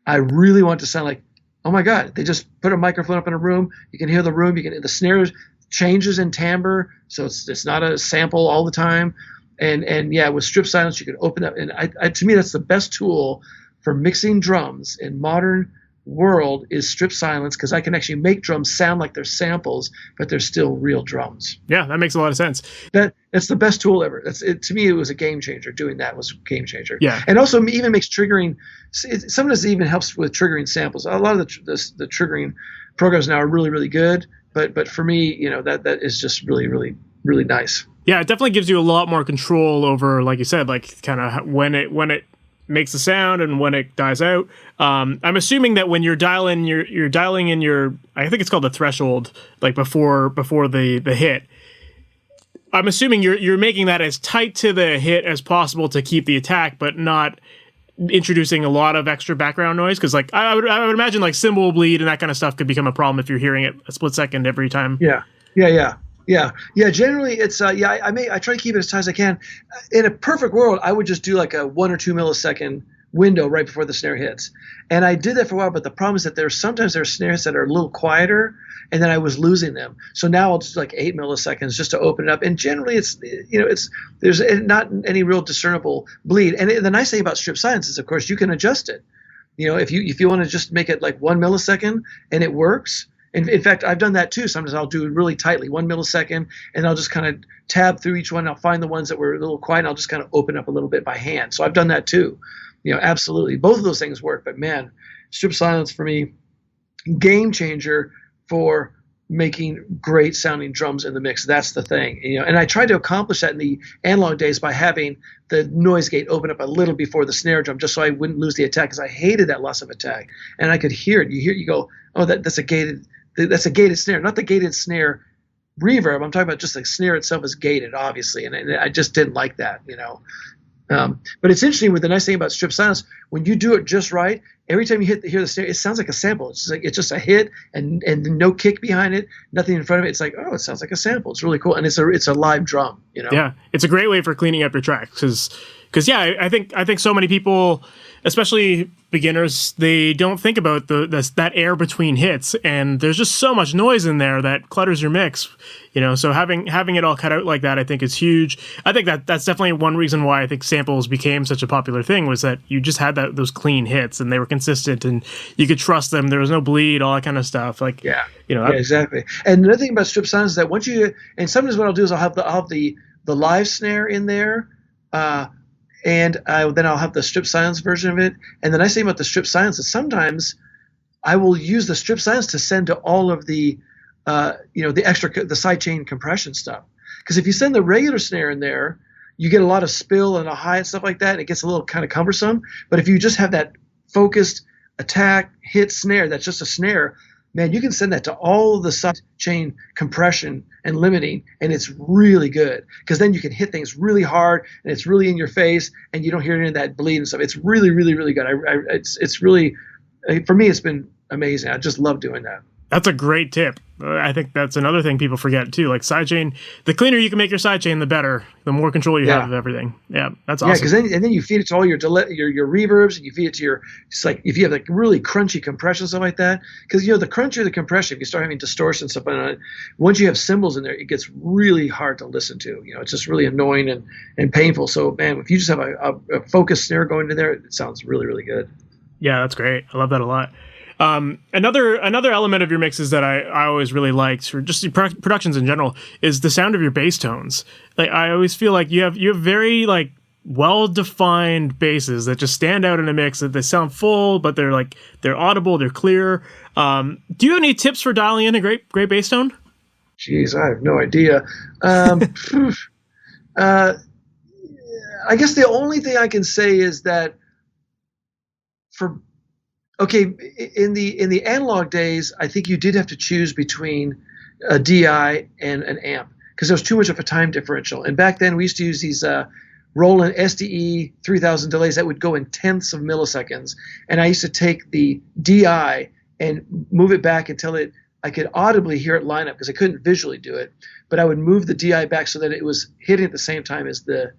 I really want it to sound like, oh my God, they just put a microphone up in a room. You can hear the room. The snare changes in timbre, so it's not a sample all the time. And yeah, with strip silence, you can open up. And to me, that's the best tool for mixing drums in modern world is strip silence, because I can actually make drums sound like they're samples, but they're still real drums. Yeah, that makes a lot of sense. It's the best tool ever. To me, it was a game changer. Doing that was a game changer. Yeah, and also even makes triggering. Sometimes it even helps with triggering samples. A lot of the triggering programs now are really, really good. But for me, that is just really, really, really nice. Yeah, it definitely gives you a lot more control over, like you said, like kind of when it makes the sound and when it dies out. I'm assuming that when you're dialing in your, I think it's called the threshold, like before the hit. I'm assuming you're making that as tight to the hit as possible to keep the attack, but not introducing a lot of extra background noise, because like I would imagine like cymbal bleed and that kind of stuff could become a problem if you're hearing it a split second every time. Yeah. Generally, it's I try to keep it as tight as I can. In a perfect world, I would just do like a 1 or 2 millisecond window right before the snare hits, and I did that for a while. But the problem is that sometimes there are snares that are a little quieter, and then I was losing them. So now I'll just do like 8 milliseconds just to open it up. And generally, there's not any real discernible bleed. And the nice thing about strip silence is, of course, you can adjust it. If you want to just make it like 1 millisecond and it works. In fact, I've done that too. Sometimes I'll do it really tightly, 1 millisecond, and I'll just kind of tab through each one. I'll find the ones that were a little quiet, and I'll just kind of open up a little bit by hand. So I've done that too. Absolutely. Both of those things work. But man, strip silence for me, game changer for making great sounding drums in the mix. That's the thing, and I tried to accomplish that in the analog days by having the noise gate open up a little before the snare drum, just so I wouldn't lose the attack, because I hated that loss of attack, and I could hear it. You go, oh, that's a gated snare, not the gated snare reverb. I'm talking about just the snare itself is gated, obviously, and I just didn't like that, But it's interesting, with the nice thing about strip silence, when you do it just right, every time you hear the snare, it sounds like a sample. It's just a hit and no kick behind it, nothing in front of it. It's like, oh, it sounds like a sample. It's really cool, and it's a live drum. Yeah, it's a great way for cleaning up your tracks, because I think so many people, especially beginners, they don't think about that air between hits, and there's just so much noise in there that clutters your mix. So having it all cut out like that, I think is huge. I think that's definitely one reason why I think samples became such a popular thing, was that you just had those clean hits, and they were consistent, and you could trust them. There was no bleed, all that kind of stuff. Exactly. And another thing about strip sounds is that once and sometimes what I'll do is I'll have the live snare in there, and then I'll have the strip silence version of it. And the nice thing about the strip silence is sometimes I will use the strip silence to send to all of the the extra, the sidechain compression stuff. Because if you send the regular snare in there, you get a lot of spill and a high and stuff like that, and it gets a little kind of cumbersome. But if you just have that focused attack hit snare, that's just a snare, man, you can send that to all of the sidechain compression and limiting, and it's really good, because then you can hit things really hard, and it's really in your face, and you don't hear any of that bleed and stuff. It's really, really, really good. It's really, for me, it's been amazing. I just love doing that. That's a great tip. I think that's another thing people forget too. Like sidechain, the cleaner you can make your sidechain, the better. The more control you have of everything. Yeah, that's awesome. Yeah, because then you feed it to all your your reverbs, and you feed it to it's like if you have like really crunchy compression, stuff like that. Because the crunchier the compression, if you start having distortion stuff on it, once you have cymbals in there, it gets really hard to listen to. It's just really annoying and painful. So man, if you just have a focused snare going in there, it sounds really, really good. Yeah, that's great. I love that a lot. Another element of your mixes that I always really liked, or just productions in general, is the sound of your bass tones. Like I always feel like you have very like well-defined basses that just stand out in a mix, that they sound full, but they're audible, they're clear. Do you have any tips for dialing in a great bass tone? Jeez, I have no idea. I guess the only thing I can say is that in the analog days, I think you did have to choose between a DI and an amp, because there was too much of a time differential. And back then we used to use these Roland SDE 3000 delays that would go in tenths of milliseconds. And I used to take the DI and move it back until I could audibly hear it line up, because I couldn't visually do it. But I would move the DI back so that it was hitting at the same time as the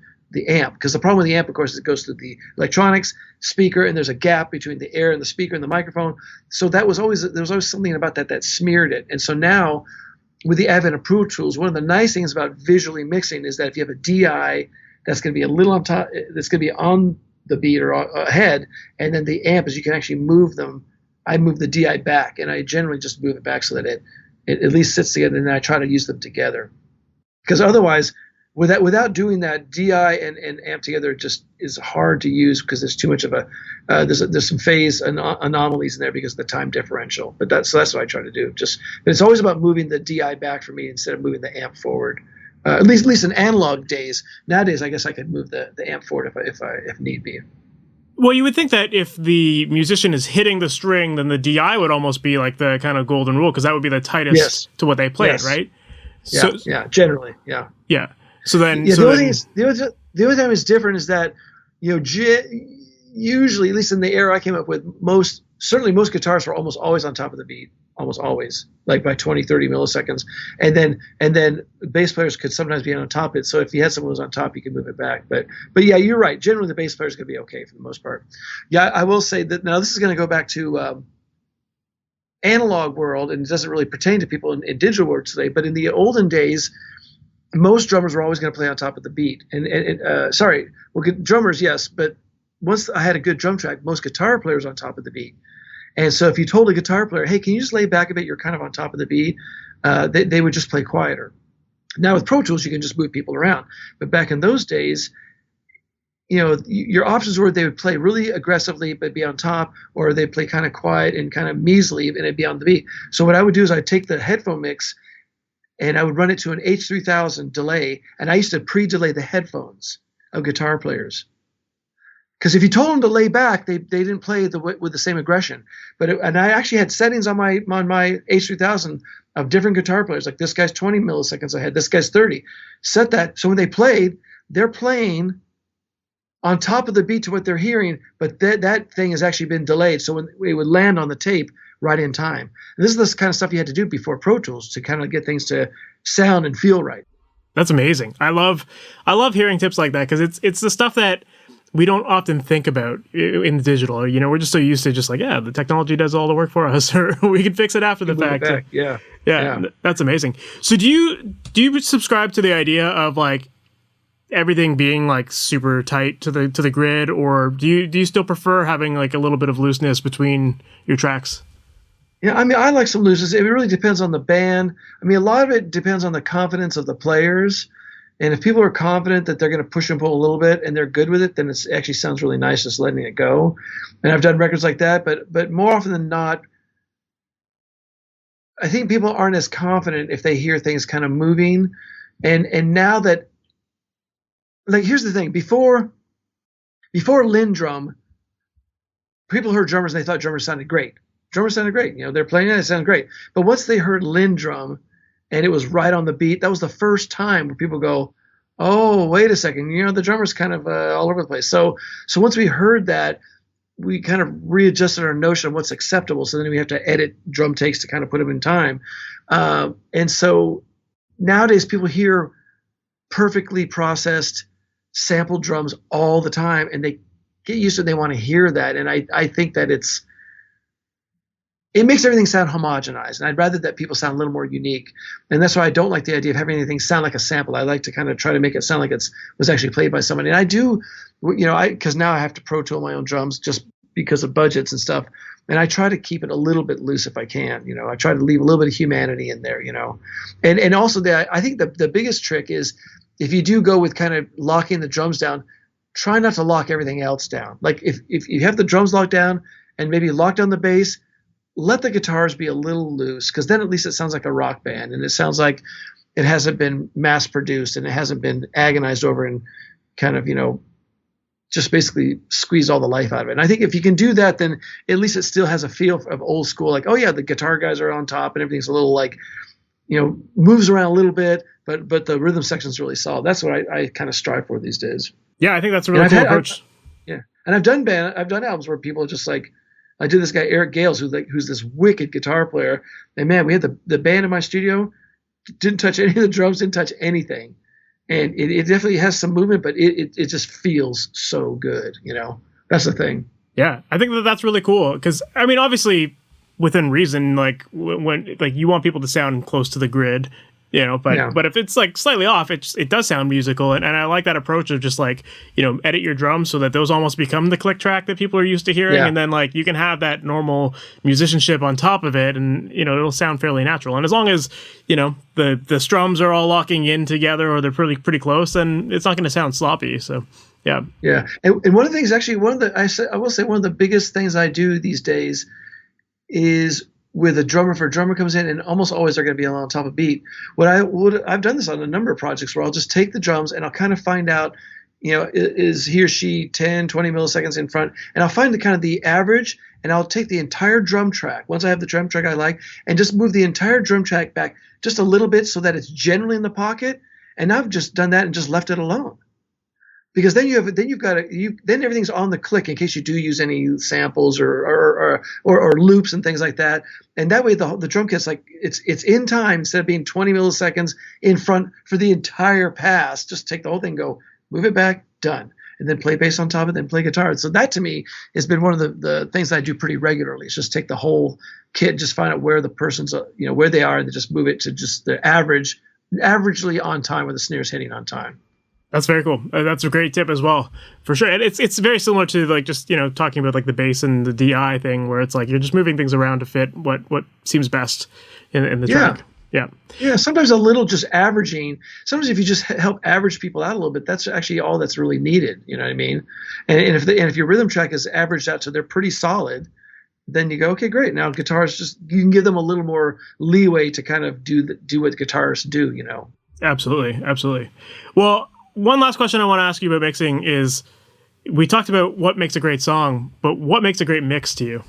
amp, because the problem with the amp, of course, is it goes through the electronics, speaker, and there's a gap between the air and the speaker and the microphone. So there was always something about that smeared it. And so now, with the advent of Pro Tools, one of the nice things about visually mixing is that if you have a DI that's going to be a little on top, that's going to be on the beat or ahead, and then the amp, is you can actually move them. I move the DI back, and I generally just move it back so that it at least sits together, and then I try to use them together. Because otherwise, without doing that, DI and amp together just is hard to use, because there's too much of there's some phase anomalies in there because of the time differential. But that's what I try to do. But it's always about moving the DI back for me instead of moving the amp forward. At least in analog days. Nowadays, I guess I could move the amp forward if need be. Well, you would think that if the musician is hitting the string, then the DI would almost be like the kind of golden rule, because that would be the tightest to what they played, right? Yeah, generally, yeah. Yeah. So then, the only thing is different is that, usually, at least in the era I came up with, most guitars were almost always on top of the beat, almost always, like by 20, 30 milliseconds, and then bass players could sometimes be on top of it. So if you had someone who was on top, you could move it back. But yeah, you're right. Generally, the bass players could be okay for the most part. Yeah, I will say that now this is going to go back to analog world, and it doesn't really pertain to people in digital world today. But in the olden days, most drummers were always going to play on top of the beat. Drummers, yes, but once I had a good drum track, most guitar players on top of the beat. And so if you told a guitar player, hey, can you just lay back a bit, you're kind of on top of the beat, they would just play quieter. Now with Pro Tools, you can just move people around. But back in those days, your options were they would play really aggressively but be on top, or they'd play kind of quiet and kind of measly and it'd be on the beat. So what I would do is I'd take the headphone mix and I would run it to an H3000 delay, and I used to pre-delay the headphones of guitar players. Because if you told them to lay back, they didn't play with the same aggression. And I actually had settings on my H3000 of different guitar players. Like this guy's 20 milliseconds ahead, this guy's 30. Set that so when they played, they're playing on top of the beat to what they're hearing, but that thing has actually been delayed, so when it would land on the tape right in time. And this is the kind of stuff you had to do before Pro Tools to kind of get things to sound and feel right. That's amazing. I love hearing tips like that, because it's the stuff that we don't often think about in the digital. We're just so used to just like, the technology does all the work for us, or we can fix it after the fact. Yeah. That's amazing. So do you subscribe to the idea of like everything being like super tight to the grid, or do you still prefer having like a little bit of looseness between your tracks? Yeah, I mean, I like some looseness. It really depends on the band. I mean, a lot of it depends on the confidence of the players. And if people are confident that they're going to push and pull a little bit and they're good with it, then it actually sounds really nice just letting it go. And I've done records like that, but more often than not, I think people aren't as confident if they hear things kind of moving. And now that, like, here's the thing: before Lindrum, people heard drummers and they thought drummers sounded great. Drummers sounded great. They're playing it sounded great. But once they heard Lindrum and it was right on the beat, that was the first time where people go, oh, wait a second, the drummer's kind of all over the place. So once we heard that, we kind of readjusted our notion of what's acceptable. So then we have to edit drum takes to kind of put them in time. And so nowadays people hear perfectly processed sampled drums all the time, and they get used to it. They want to hear that. And I think that it makes everything sound homogenized, and I'd rather that people sound a little more unique. And that's why I don't like the idea of having anything sound like a sample. I like to kind of try to make it sound like was actually played by somebody. And I do, because now I have to Pro Tool my own drums just because of budgets and stuff. And I try to keep it a little bit loose if I can. I try to leave a little bit of humanity in there. And also I think the biggest trick is, if you do go with kind of locking the drums down, try not to lock everything else down. Like if you have the drums locked down and maybe lock down the bass, let the guitars be a little loose, because then at least it sounds like a rock band, and it sounds like it hasn't been mass produced and it hasn't been agonized over and kind of, just basically squeeze all the life out of it. And I think if you can do that, then at least it still has a feel of old school, like, oh yeah, the guitar guys are on top and everything's a little like, moves around a little bit, but the rhythm section's really solid. That's what I kind of strive for these days. Yeah, I think that's a really cool approach. And I've done albums where people are just like, I did this guy Eric Gales, who's this wicked guitar player, and man, we had the band in my studio, didn't touch any of the drums, didn't touch anything, and it definitely has some movement, but it just feels so good. That's the thing. Yeah, I think that's really cool, because I mean, obviously, within reason, like when you want people to sound close to the grid, but if it's like slightly off, it does sound musical, and I like that approach of just like, edit your drums so that those almost become the click track that people are used to hearing, and then like you can have that normal musicianship on top of it, and it'll sound fairly natural. And as long as the strums are all locking in together, or they're pretty close, then it's not going to sound sloppy. So yeah. And one of the things, actually, I will say one of the biggest things I do these days is, with a drummer, if a drummer comes in, and almost always they're going to be on top of beat. I've done this on a number of projects where I'll just take the drums and I'll kind of find out, is he or she 10, 20 milliseconds in front, and I'll find the average, and I'll take the entire drum track, once I have the drum track I like, and just move the entire drum track back just a little bit so that it's generally in the pocket. And I've just done that and just left it alone. Because then then everything's on the click in case you do use any samples or loops and things like that. And that way the drum kit's like it's in time instead of being 20 milliseconds in front for the entire pass. Just take the whole thing, go move it back, done, and then play bass on top of it, then play guitar. So that to me has been one of the things that I do pretty regularly. Is just take the whole kit, just find out where the person's where they are, and then just move it to just the averagely on time, where the snare's hitting on time. That's very cool. That's a great tip as well, for sure. And it's very similar to like just talking about like the bass and the DI thing, where it's like you're just moving things around to fit what seems best in the track. Yeah. Yeah, sometimes a little just averaging. Sometimes if you just help average people out a little bit, that's actually all that's really needed. You know what I mean? And if your rhythm track is averaged out so they're pretty solid, then you go, okay, great. Now guitars you can give them a little more leeway to kind of do what guitarists do. You know? Absolutely. Well, one last question I want to ask you about mixing is, we talked about what makes a great song, but what makes a great mix to you?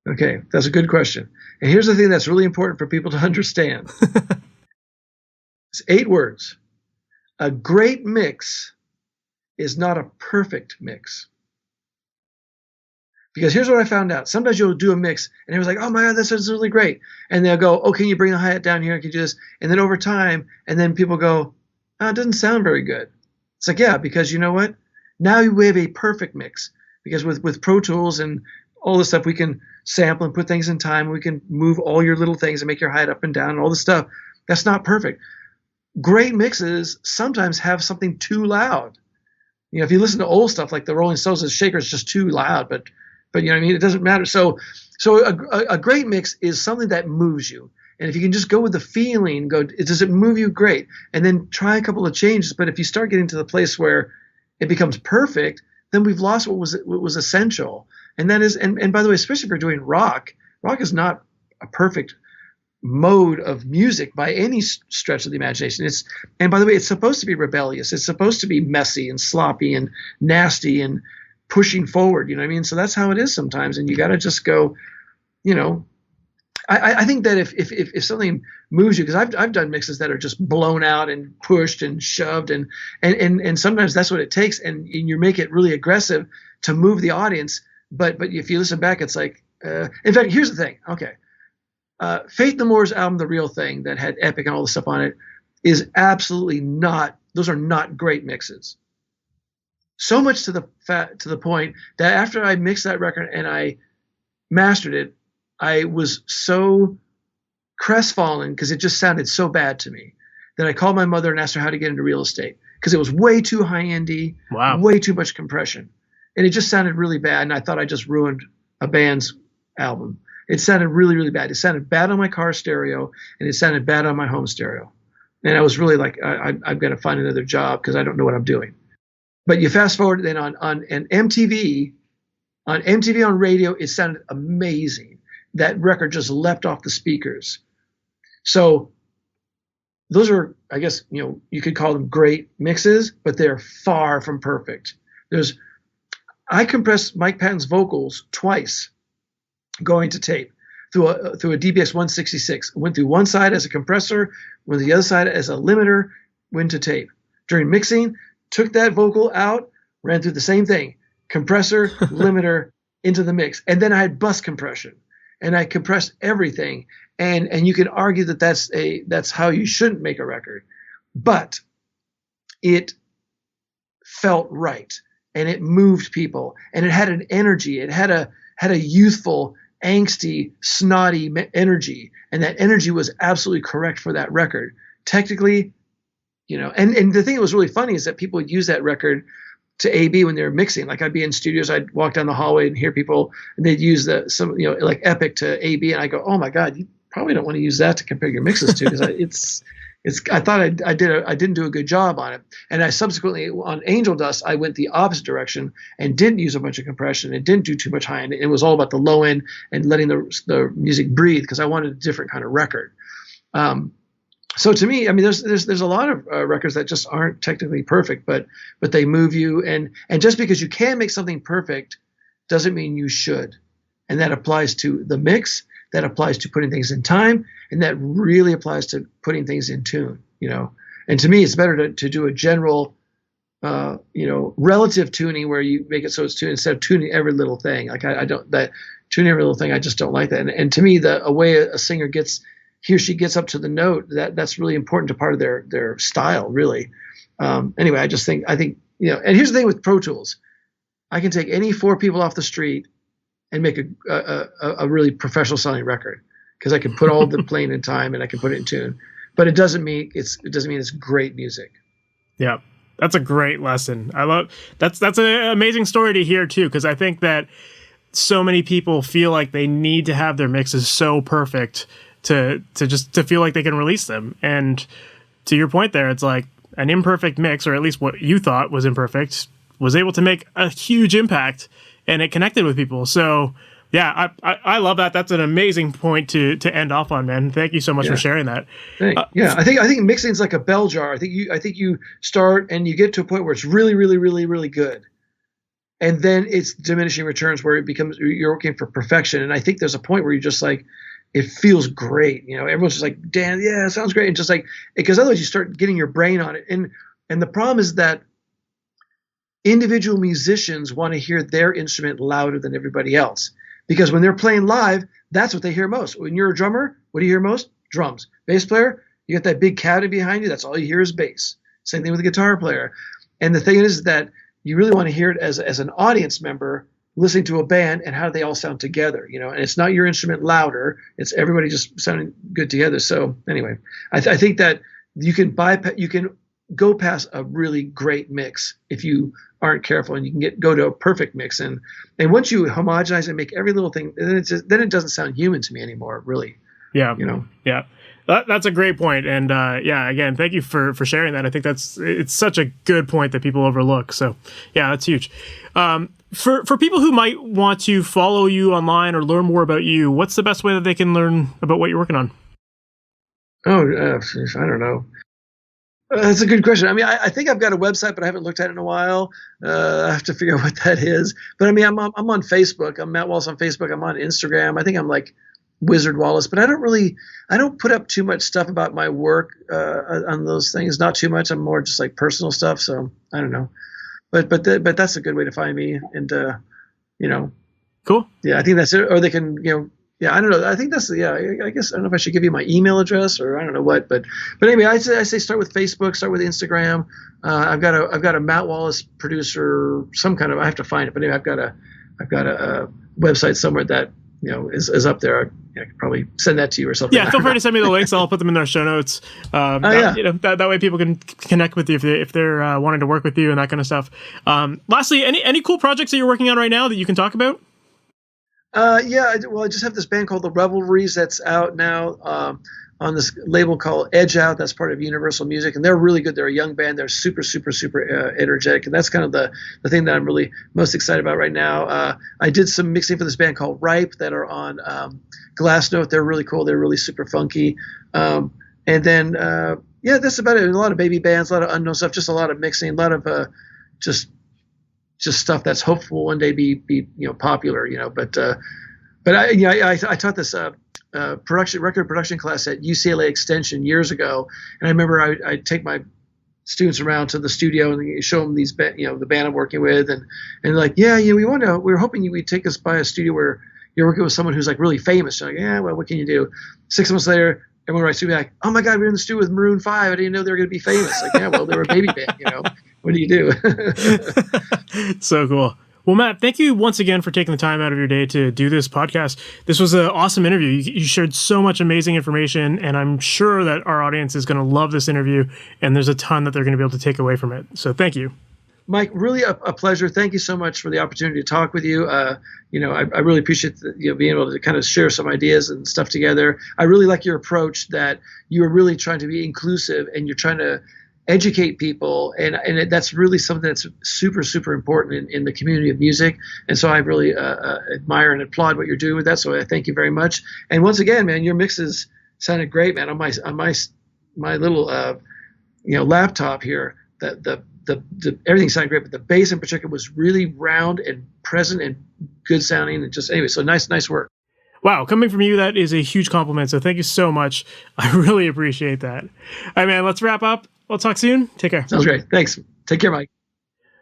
Okay, that's a good question. And here's the thing that's really important for people to understand. It's 8 words. A great mix is not a perfect mix. Because here's what I found out. Sometimes you'll do a mix and it was like, oh my God, that sounds really great. And they'll go, oh, can you bring the hi-hat down here? Can you do this? And then over time, and then people go, oh, it doesn't sound very good. It's like, yeah, because you know what? Now we have a perfect mix. Because with Pro Tools and all this stuff, we can sample and put things in time. We can move all your little things and make your hi-hat up and down and all this stuff. That's not perfect. Great mixes sometimes have something too loud. You know, if you listen to old stuff like the Rolling Stones, the shaker is just too loud, but you know what I mean? It doesn't matter. So a great mix is something that moves you. And if you can just go with the feeling, does it move you? Great. And then try a couple of changes. But if you start getting to the place where it becomes perfect, then we've lost what was essential. And that is, and by the way, especially if you're doing rock is not a perfect mode of music by any stretch of the imagination. And by the way, it's supposed to be rebellious. It's supposed to be messy and sloppy and nasty and pushing forward. You know what I mean? So that's how it is sometimes. And you got to just go, you know, I think that if something moves you, because I've done mixes that are just blown out and pushed and shoved and sometimes that's what it takes, and you make it really aggressive to move the audience. But if you listen back, it's like, in fact, here's the thing. Okay. Faith No More's album, The Real Thing, that had Epic and all the stuff on it, is absolutely not, those are not great mixes. So much to the point that after I mixed that record and I mastered it, I was so crestfallen because it just sounded so bad to me that I called my mother and asked her how to get into real estate, because it was way too high-endy, way too much compression. And it just sounded really bad, and I thought I just ruined a band's album. It sounded really, really bad. It sounded bad on my car stereo, and it sounded bad on my home stereo. And I was really like, I've got to find another job because I don't know what I'm doing. But you fast forward then on MTV, on radio, it sounded amazing. That record just leapt off the speakers. So those are, I guess, you know, you could call them great mixes, but they're far from perfect. I compressed Mike Patton's vocals twice going to tape through a DBX 166. Went through one side as a compressor, went to the other side as a limiter, went to tape. During mixing, took that vocal out, ran through the same thing, compressor, limiter, into the mix. And then I had bus compression. And I compressed everything, and you can argue that that's how you shouldn't make a record, but it felt right, and it moved people, and it had an energy. It had a youthful, angsty, snotty energy, and that energy was absolutely correct for that record. Technically, you know, and the thing that was really funny is that people would use that record to A/B when they were mixing. Like I'd be in studios, I'd walk down the hallway and hear people, and they'd use like Epic to A/B, and I go, oh my God, you probably don't want to use that to compare your mixes to, because I thought I didn't do a good job on it. And I subsequently on Angel Dust, I went the opposite direction and didn't use a bunch of compression and didn't do too much high end. It was all about the low end and letting the music breathe, because I wanted a different kind of record. So to me, I mean, there's a lot of records that just aren't technically perfect, but they move you. And just because you can make something perfect doesn't mean you should. And that applies to the mix, that applies to putting things in time, and that really applies to putting things in tune, you know. And to me, it's better to do a general, relative tuning where you make it so it's tuned instead of tuning every little thing. Like tuning every little thing, I just don't like that. And to me, a way a singer he or she gets up to the note, that's really important to part of their style, really. Anyway, I think, you know, and here's the thing with Pro Tools. I can take any 4 people off the street and make a really professional sounding record, because I can put all the playing in time and I can put it in tune. But it doesn't mean it's great music. Yeah. That's a great lesson. I love that's an amazing story to hear too, because I think that so many people feel like they need to have their mixes so perfect to feel like they can release them. And to your point there, it's like an imperfect mix, or at least what you thought was imperfect, was able to make a huge impact, and it connected with people. So yeah, I love that. That's an amazing point to end off on, man. Thank you so much for sharing that. I think mixing is like a bell jar. I think you start and you get to a point where it's really, really, really, really good. And then it's diminishing returns where it becomes, you're working for perfection. And I think there's a point where you just like, it feels great. Everyone's just like, Dan, yeah, it sounds great. And just like, because otherwise you start getting your brain on it. And the problem is that individual musicians want to hear their instrument louder than everybody else. Because when they're playing live, that's what they hear most. When you're a drummer, what do you hear most? Drums. Bass player, you got that big cavity behind you. That's all you hear is bass. Same thing with a guitar player. And the thing is that you really want to hear it as an audience member listening to a band and how they all sound together, and it's not your instrument louder. It's everybody just sounding good together. So anyway, I think that you can go past a really great mix if you aren't careful, and you can go to a perfect mix. And once you homogenize and make every little thing, then it doesn't sound human to me anymore, really. Yeah. Yeah. That's a great point. And again, thank you for sharing that. I think it's such a good point that people overlook. So yeah, that's huge. For people who might want to follow you online or learn more about you, what's the best way that they can learn about what you're working on? I don't know. That's a good question. I mean, I think I've got a website, but I haven't looked at it in a while. I have to figure out what that is. But I mean, I'm on Facebook. I'm Matt Wallace on Facebook. I'm on Instagram. I think I'm like Wizard Wallace, but I don't put up too much stuff about my work on those things. Not too much. I'm more just like personal stuff. So I don't know. But that's a good way to find me. And cool. Yeah, I think that's it. Or they can, I don't know. I think that's I guess I don't know if I should give you my email address or I don't know what, but anyway, I say start with Facebook, start with Instagram. I've got a Matt Wallace producer, some kind of, I have to find it, but anyway, I've got a website somewhere that is up there. I could probably send that to you or something. Yeah, feel free to send me the links. I'll put them in our show notes. That way people can connect with you if they're wanting to work with you and that kind of stuff. Lastly, any cool projects that you're working on right now that you can talk about? I just have this band called The Revelries that's out now on this label called Edge Out. That's part of Universal Music, and they're really good. They're a young band. They're super, super, super energetic, and that's kind of the thing that I'm really most excited about right now. I did some mixing for this band called Ripe that are on Glassnote. They're really cool. They're really super funky. And then, that's about it. A lot of baby bands, a lot of unknown stuff, just a lot of mixing, a lot of just stuff that's hopeful one day be popular, But I taught this record production class at UCLA Extension years ago, and I remember I'd take my students around to the studio and show them these, the band I'm working with, and like, we're hoping you would take us by a studio where you're working with someone who's like really famous. You're like, yeah, well, what can you do? 6 months later, everyone writes to me like, oh my God, we were in the studio with Maroon 5. I didn't know they were going to be famous. Like, yeah, well, they were a baby band, What do you do? So cool. Well, Matt, thank you once again for taking the time out of your day to do this podcast. This was an awesome interview. You shared so much amazing information, and I'm sure that our audience is going to love this interview, and there's a ton that they're going to be able to take away from it. So thank you. Mike, really a pleasure. Thank you so much for the opportunity to talk with you. I really appreciate being able to kind of share some ideas and stuff together. I really like your approach that you are really trying to be inclusive and you're trying to educate people, and that's really something that's super, super important in the community of music. And so I really admire and applaud what you're doing with that. So I thank you very much. And once again, man, your mixes sounded great, man. On my little laptop here, the everything sounded great, but the bass in particular was really round and present and good sounding. And just anyway, so nice work. Wow, coming from you, that is a huge compliment. So thank you so much. I really appreciate that. All right, man, let's wrap up. We'll talk soon. Take care. Sounds great. Thanks. Take care, Mike.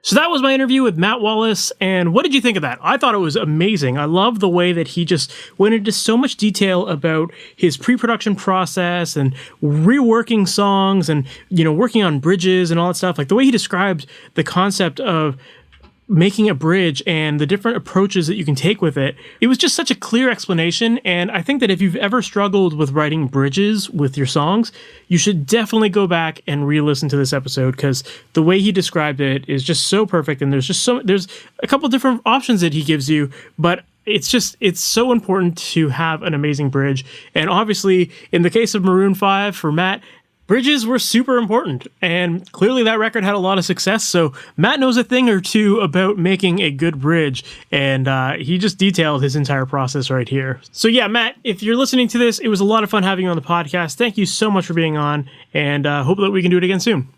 So that was my interview with Matt Wallace, and what did you think of that? I thought it was amazing. I love the way that he just went into so much detail about his pre-production process and reworking songs and, working on bridges and all that stuff. Like the way he described the concept of making a bridge and the different approaches that you can take with it. It was just such a clear explanation, and I think that if you've ever struggled with writing bridges with your songs, you should definitely go back and re-listen to this episode, because the way he described it is just so perfect, and there's a couple different options that he gives you, but it's so important to have an amazing bridge. And obviously, in the case of Maroon 5 for Matt, bridges were super important, and clearly that record had a lot of success, so Matt knows a thing or two about making a good bridge, and he just detailed his entire process right here. So yeah, Matt, if you're listening to this, it was a lot of fun having you on the podcast. Thank you so much for being on, and hope that we can do it again soon.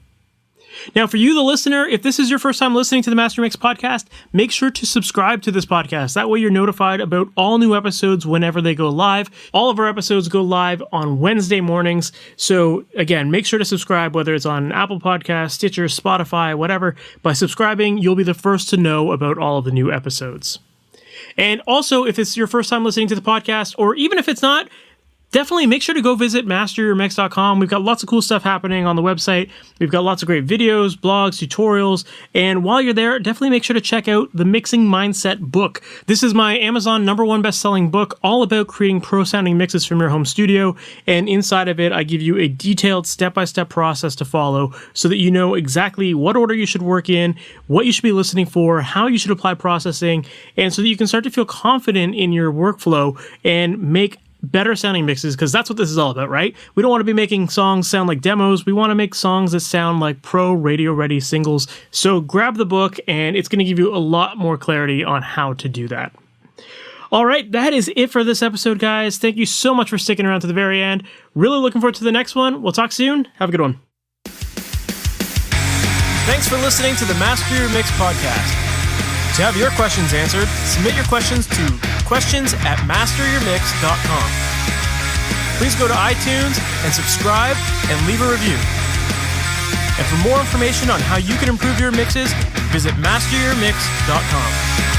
Now, for you, the listener, if this is your first time listening to the MasterYourMix podcast, make sure to subscribe to this podcast. That way you're notified about all new episodes whenever they go live. All of our episodes go live on Wednesday mornings. So again, make sure to subscribe, whether it's on Apple Podcasts, Stitcher, Spotify, whatever. By subscribing, you'll be the first to know about all of the new episodes. And also, if it's your first time listening to the podcast, or even if it's not, definitely make sure to go visit MasterYourMix.com. We've got lots of cool stuff happening on the website. We've got lots of great videos, blogs, tutorials. And while you're there, definitely make sure to check out the Mixing Mindset book. This is my Amazon #1 best-selling book, all about creating pro-sounding mixes from your home studio. And inside of it, I give you a detailed step-by-step process to follow so that you know exactly what order you should work in, what you should be listening for, how you should apply processing, and so that you can start to feel confident in your workflow and make better sounding mixes, because that's what this is all about, right? We don't want to be making songs sound like demos. We want to make songs that sound like pro radio ready singles. So grab the book, and it's going to give you a lot more clarity on how to do that. All right, that is it for this episode, guys. Thank you so much for sticking around to the very end. Really looking forward to the next one. We'll talk soon. Have a good one. Thanks for listening to the Master Your Mix podcast. To have your questions answered, submit your questions to questions@masteryourmix.com. Please go to iTunes and subscribe and leave a review. And for more information on how you can improve your mixes, visit masteryourmix.com.